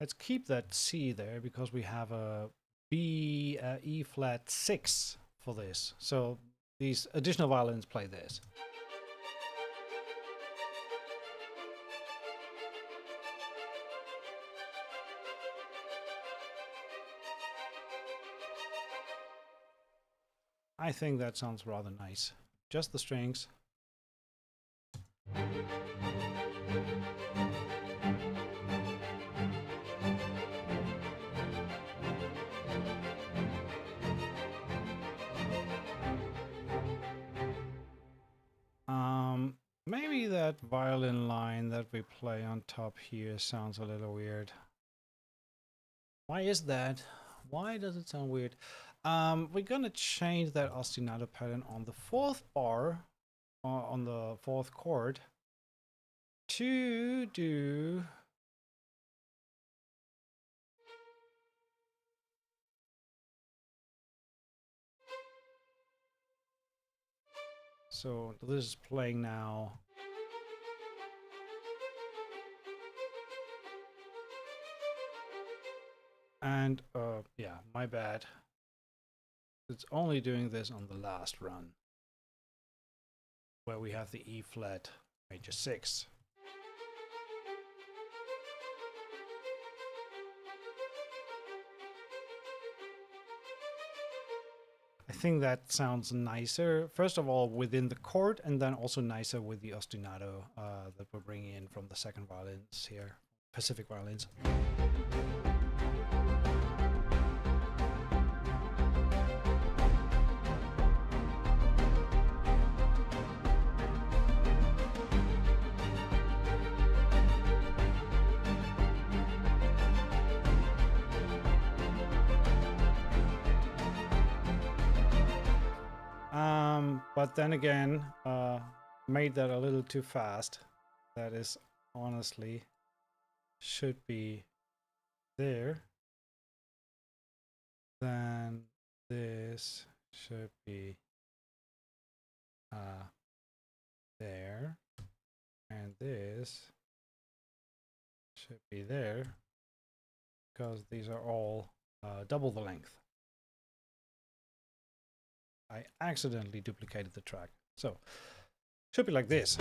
let's keep that C there because we have a B E flat 6 for this. So these additional violins play this. I think that sounds rather nice. Just the strings. Maybe that violin line that we play on top here sounds a little weird. Why is that? Why does it sound weird? We're gonna change that ostinato pattern on the 4th bar, on the 4th chord, to do so. This is playing now. And yeah, my bad. It's only doing this on the last run, where we have the E flat major 6. I think that sounds nicer, first of all, within the chord, and then also nicer with the ostinato that we're bringing in from the second violins here, Pacific violins. But then again, made that a little too fast. That is honestly should be there. Then this should be there. And this should be there. Because these are all double the length. I accidentally duplicated the track. So, should be like this.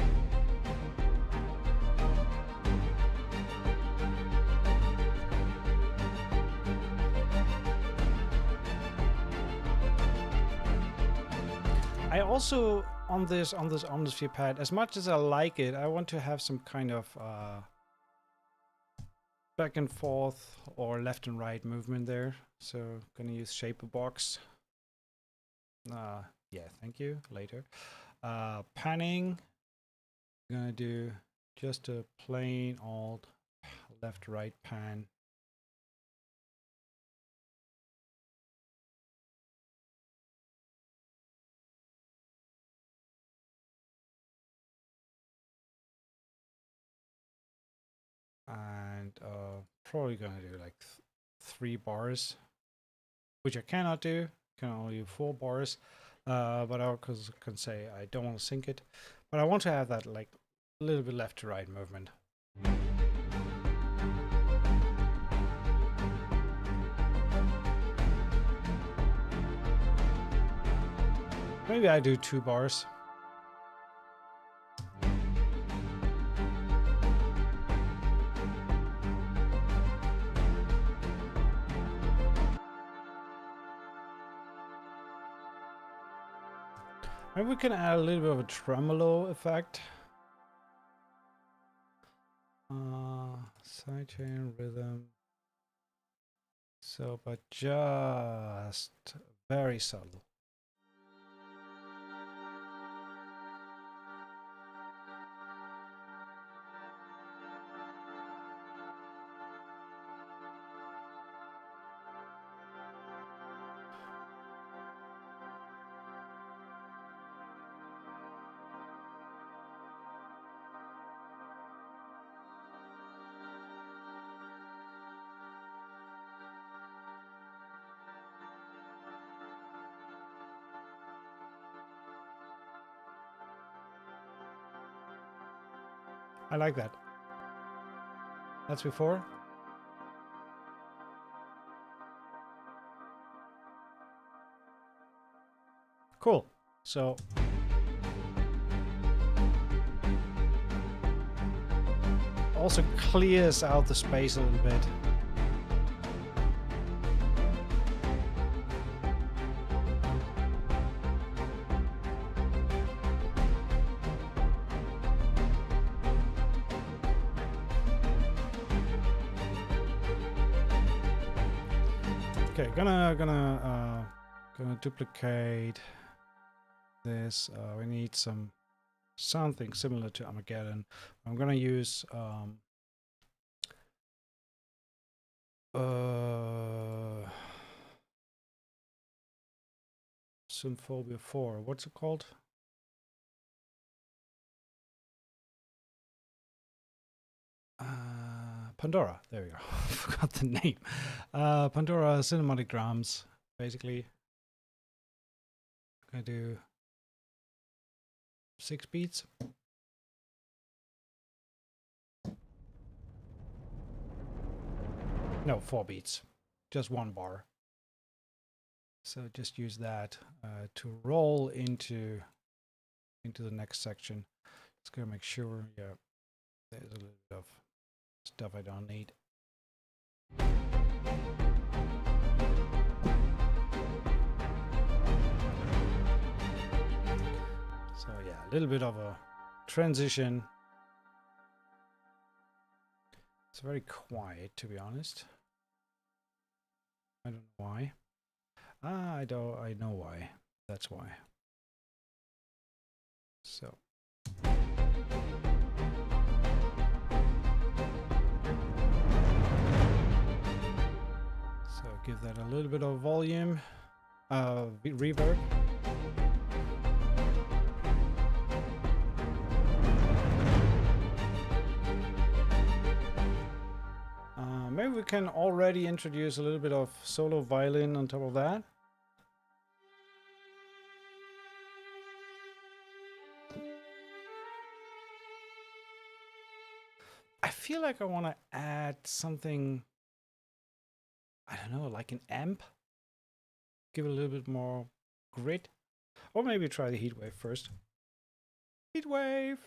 I also on this view pad, as much as I like it, I want to have some kind of back and forth or left and right movement there. So gonna use shape box. Yeah, thank you. Later. Panning. Gonna do just a plain old left right pan. And probably gonna do like 3 bars, which I cannot do. Can only do 4 bars. But I can say I don't want to sync it, but I want to have that like a little bit left to right movement. Maybe I do 2 bars. Maybe we can add a little bit of a tremolo effect. Sidechain rhythm. So, but just very subtle. I like that. That's before. Cool. So also clears out the space a little bit. Okay, gonna duplicate this. We need something similar to Armageddon. I'm gonna use Synphobia 4. What's it called? Pandora. There we go. I forgot the name. Pandora cinematic drums, basically. I'm gonna do 6 beats. No, 4 beats. Just 1 bar. So just use that to roll into the next section. Just gonna make sure, yeah, there's a little bit of stuff I don't need. So yeah, a little bit of a transition. It's very quiet, to be honest. I don't know why. I know why. That's why. So. So give that a little bit of volume, reverb. Maybe we can already introduce a little bit of solo violin on top of that. I feel like I want to add something, I don't know, like an amp. Give it a little bit more grit. Or maybe try the heat wave first. Heat wave.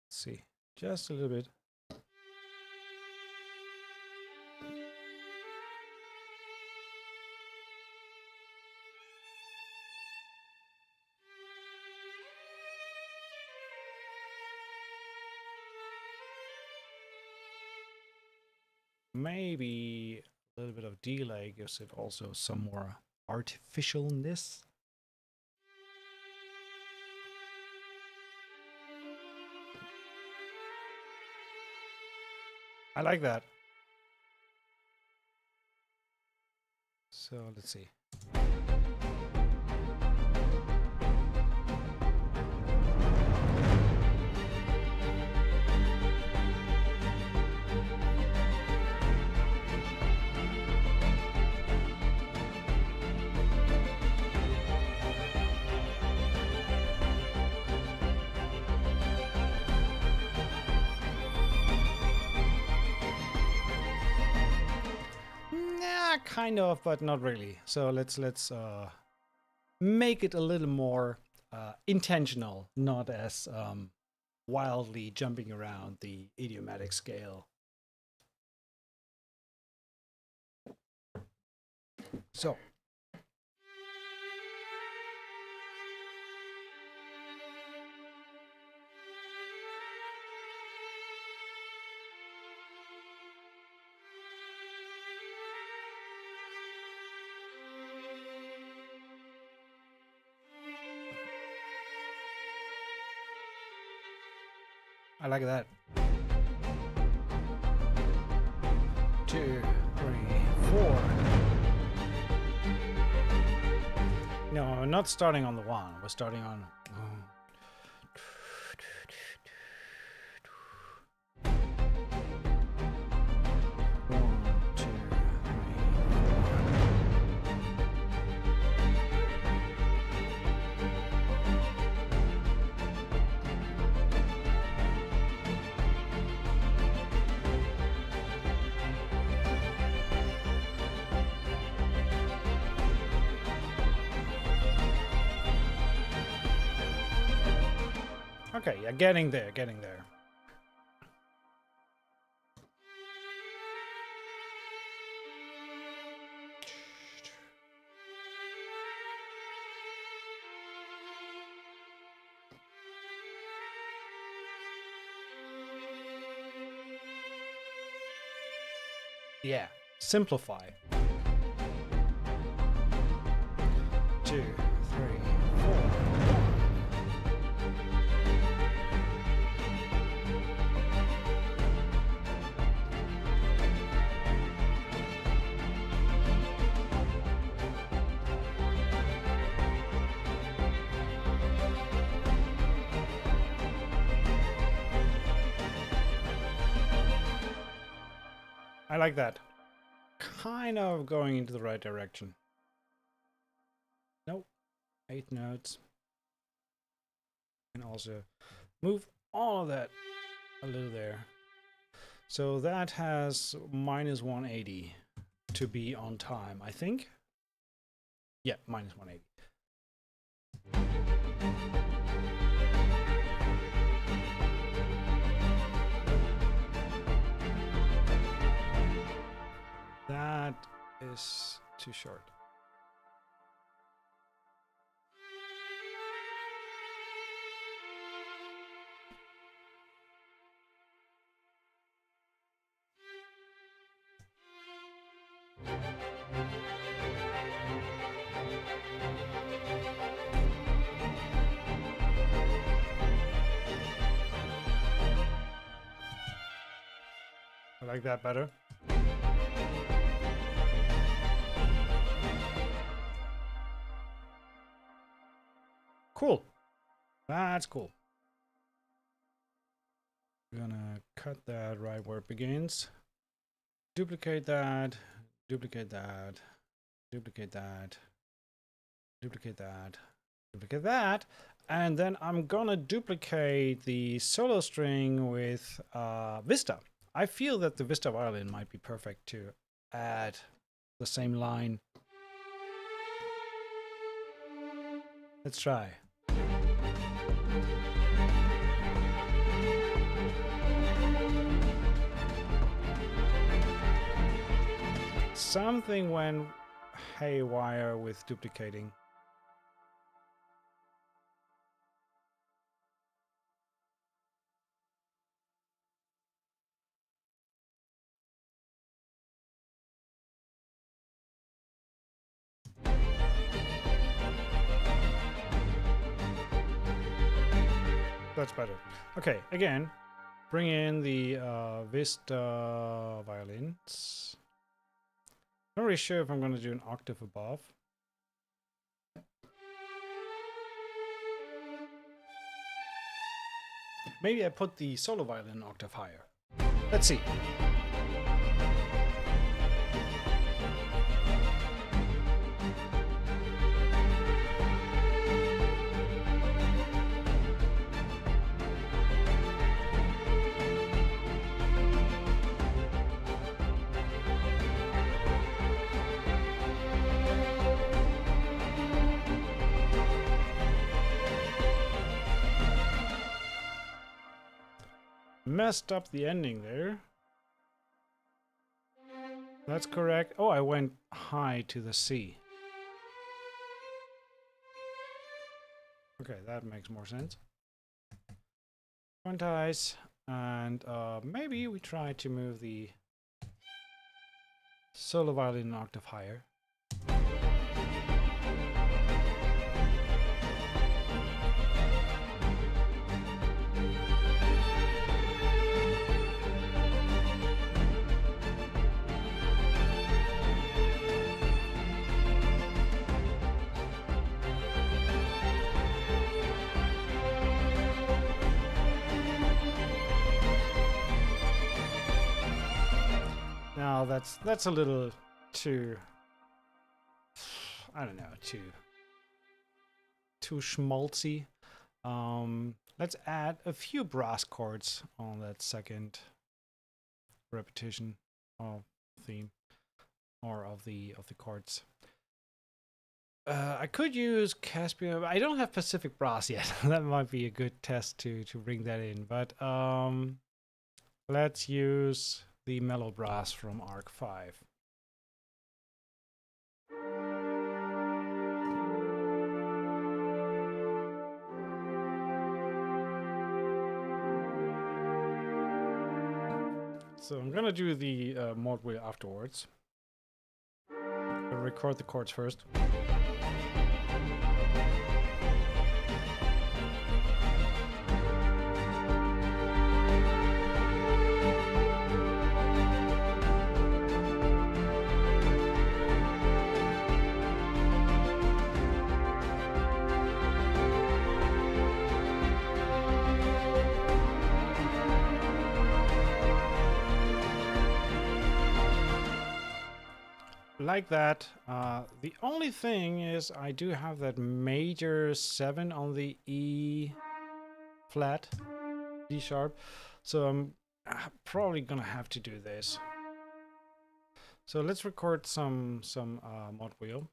Let's see, just a little bit. Maybe a little bit of delay gives it also some more artificialness. I like that. So let's see. Kind of, but not really. So let's make it a little more intentional, not as wildly jumping around the idiomatic scale. So I like that. 2, 3, 4. No, we're not starting on the 1. We're starting on. Okay, yeah, getting there, getting there. Yeah, simplify. 2, 3, 4. I like that. Kind of going into the right direction. Nope. 8 notes. And also move all of that a little there. So that has minus 180 to be on time, I think. Yeah, minus 180. That is too short. I like that better. Cool. That's cool. We're gonna cut that right where it begins. Duplicate that. Duplicate that. Duplicate that. Duplicate that. Duplicate that. And then I'm gonna duplicate the solo string with Vista. I feel that the Vista violin might be perfect to add the same line. Let's try. Something went haywire with duplicating. That's better. Okay, again, bring in the Vista violins. Not really sure if I'm going to do an octave above. Maybe I put the solo violin an octave higher. Let's see. Messed up the ending there. That's correct. Oh, I went high to the C. Okay, that makes more sense. Quantize, and maybe we try to move the solo violin an octave higher. Now that's a little too, I don't know, too schmaltzy. Let's add a few brass chords on that second repetition of theme or of the chords. I could use Caspian. I don't have Pacific brass yet. That might be a good test to bring that in, but let's use the mellow brass from Arc 5. So I'm gonna do the mod wheel afterwards. I'll record the chords first. Like that. The only thing is I do have that major 7 on the E flat, D sharp, so I'm probably gonna have to do this. So let's record some mod wheel.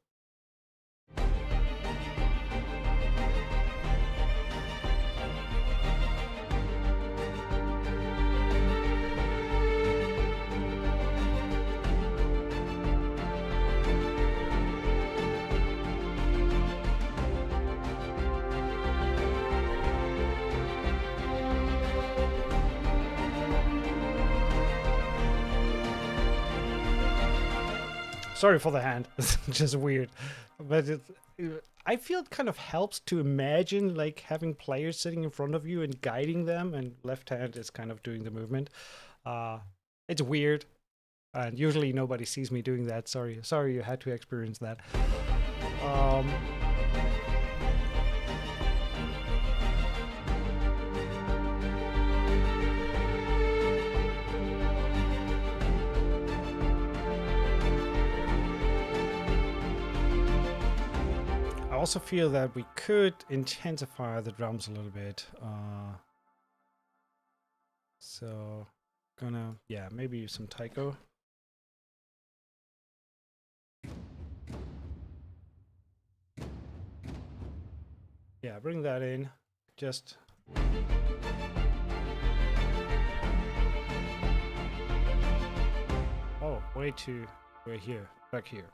Sorry for the hand, it's just weird, but I feel it kind of helps to imagine like having players sitting in front of you and guiding them, and left hand is kind of doing the movement. It's weird, and usually nobody sees me doing that. Sorry you had to experience that. I also feel that we could intensify the drums a little bit. So gonna, yeah, maybe some taiko. Yeah, bring that in. Just oh, way here, back here.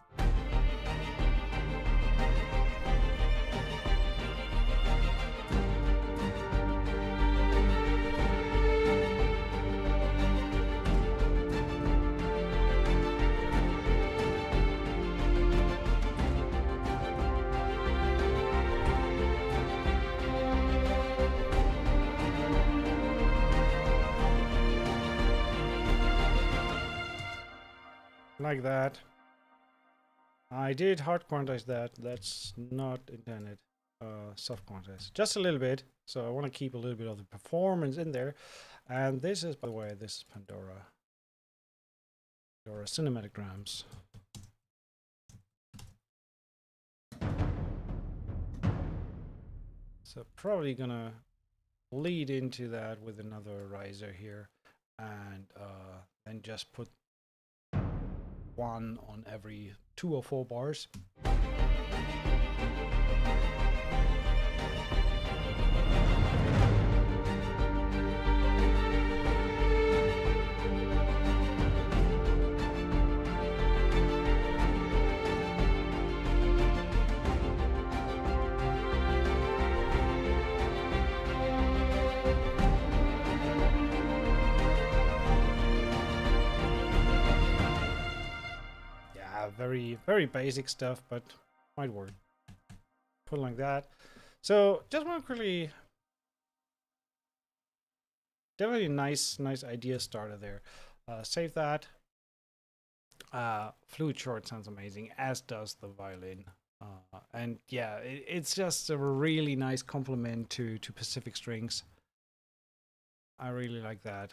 Like that. I did hard quantize that. That's not intended. Soft quantize. Just a little bit. So I want to keep a little bit of the performance in there. And this is, by the way, this is Pandora. Pandora cinematic drums. So probably gonna lead into that with another riser here. And then just put one on every 2 or 4 bars. Very basic stuff, but might work. Put it like that. So just want to quickly, definitely nice idea starter there. Save that. Fluid short sounds amazing, as does the violin. And yeah, it's just a really nice complement to Pacific Strings. I really like that.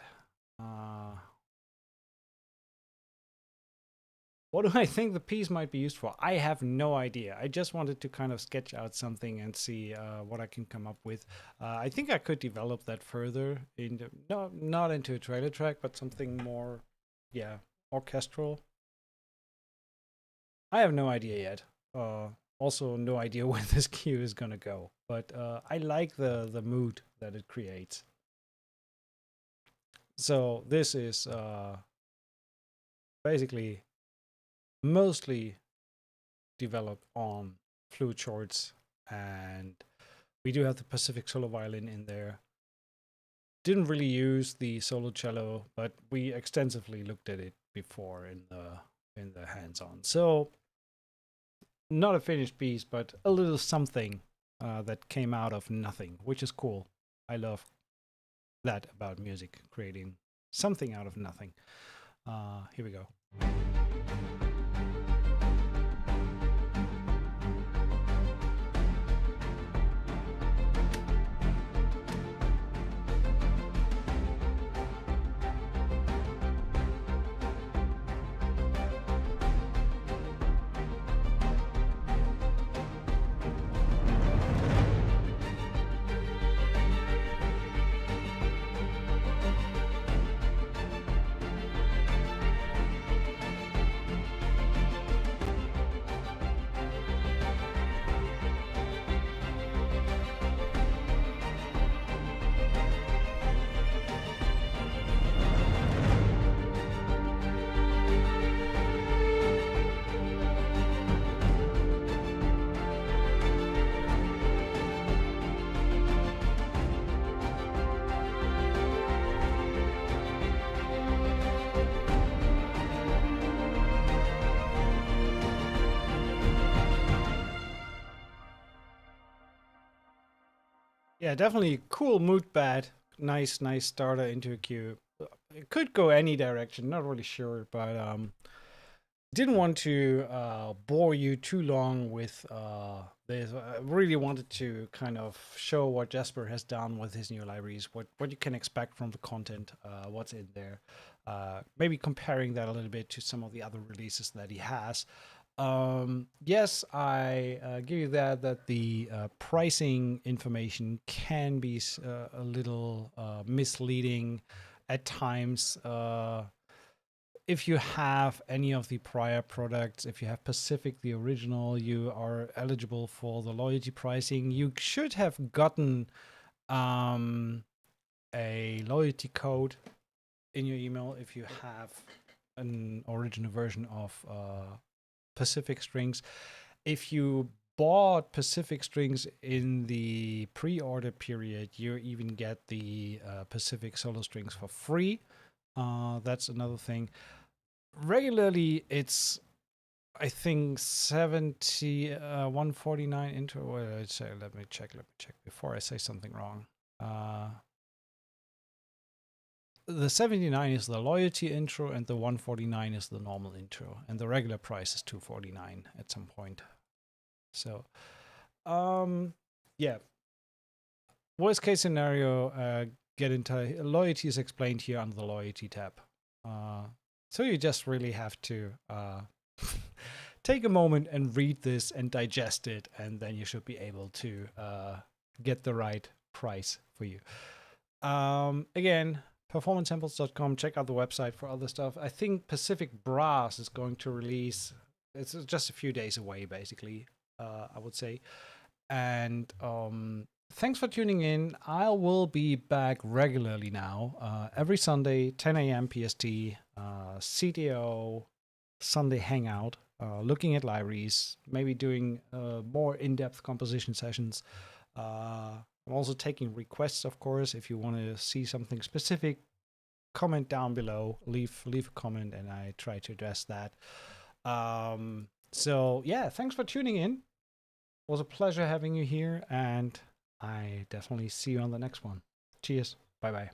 What do I think the piece might be used for? I have no idea. I just wanted to kind of sketch out something and see what I can come up with. I think I could develop that further into not into a trailer track, but something more, yeah, orchestral. I have no idea yet. Also, no idea where this cue is gonna go. But I like the mood that it creates. So this is basically mostly developed on fluid shorts, and we do have the Pacific solo violin in there. Didn't really use the solo cello, but we extensively looked at it before in the hands-on. So not a finished piece, but a little something that came out of nothing, which is cool. I love that about music, creating something out of nothing. Here we go. Yeah, definitely cool mood pad. Nice starter into a cue. It could go any direction, not really sure, but didn't want to bore you too long with this. I really wanted to kind of show what Jasper has done with his new libraries, what you can expect from the content, what's in there. Maybe comparing that a little bit to some of the other releases that he has. Yes, I give you that the pricing information can be a little misleading at times. if you have any of the prior products, if you have Pacific, the original, you are eligible for the loyalty pricing. You should have gotten a loyalty code in your email if you have an original version of Pacific strings. If you bought Pacific strings in the pre-order period, you even get the Pacific solo strings for free. That's another thing. Regularly, it's I think 149 intro. Wait, let me check before I say something wrong. The 79 is the loyalty intro and the 149 is the normal intro, and the regular price is 249 at some point. So yeah, worst case scenario, get into loyalty is explained here under the loyalty tab. So you just really have to take a moment and read this and digest it, and then you should be able to get the right price for you. Again, performancesamples.com. Check out the website for other stuff. I think Pacific Brass is going to release. It's just a few days away, basically, I would say. And thanks for tuning in. I will be back regularly now, every Sunday, 10 a.m. PST, CTO Sunday Hangout, looking at libraries, maybe doing more in-depth composition sessions. I'm also taking requests, of course. If you want to see something specific, comment down below, leave a comment, and I try to address that. So yeah, thanks for tuning in. It was a pleasure having you here, and I definitely see you on the next one. Cheers. Bye-bye.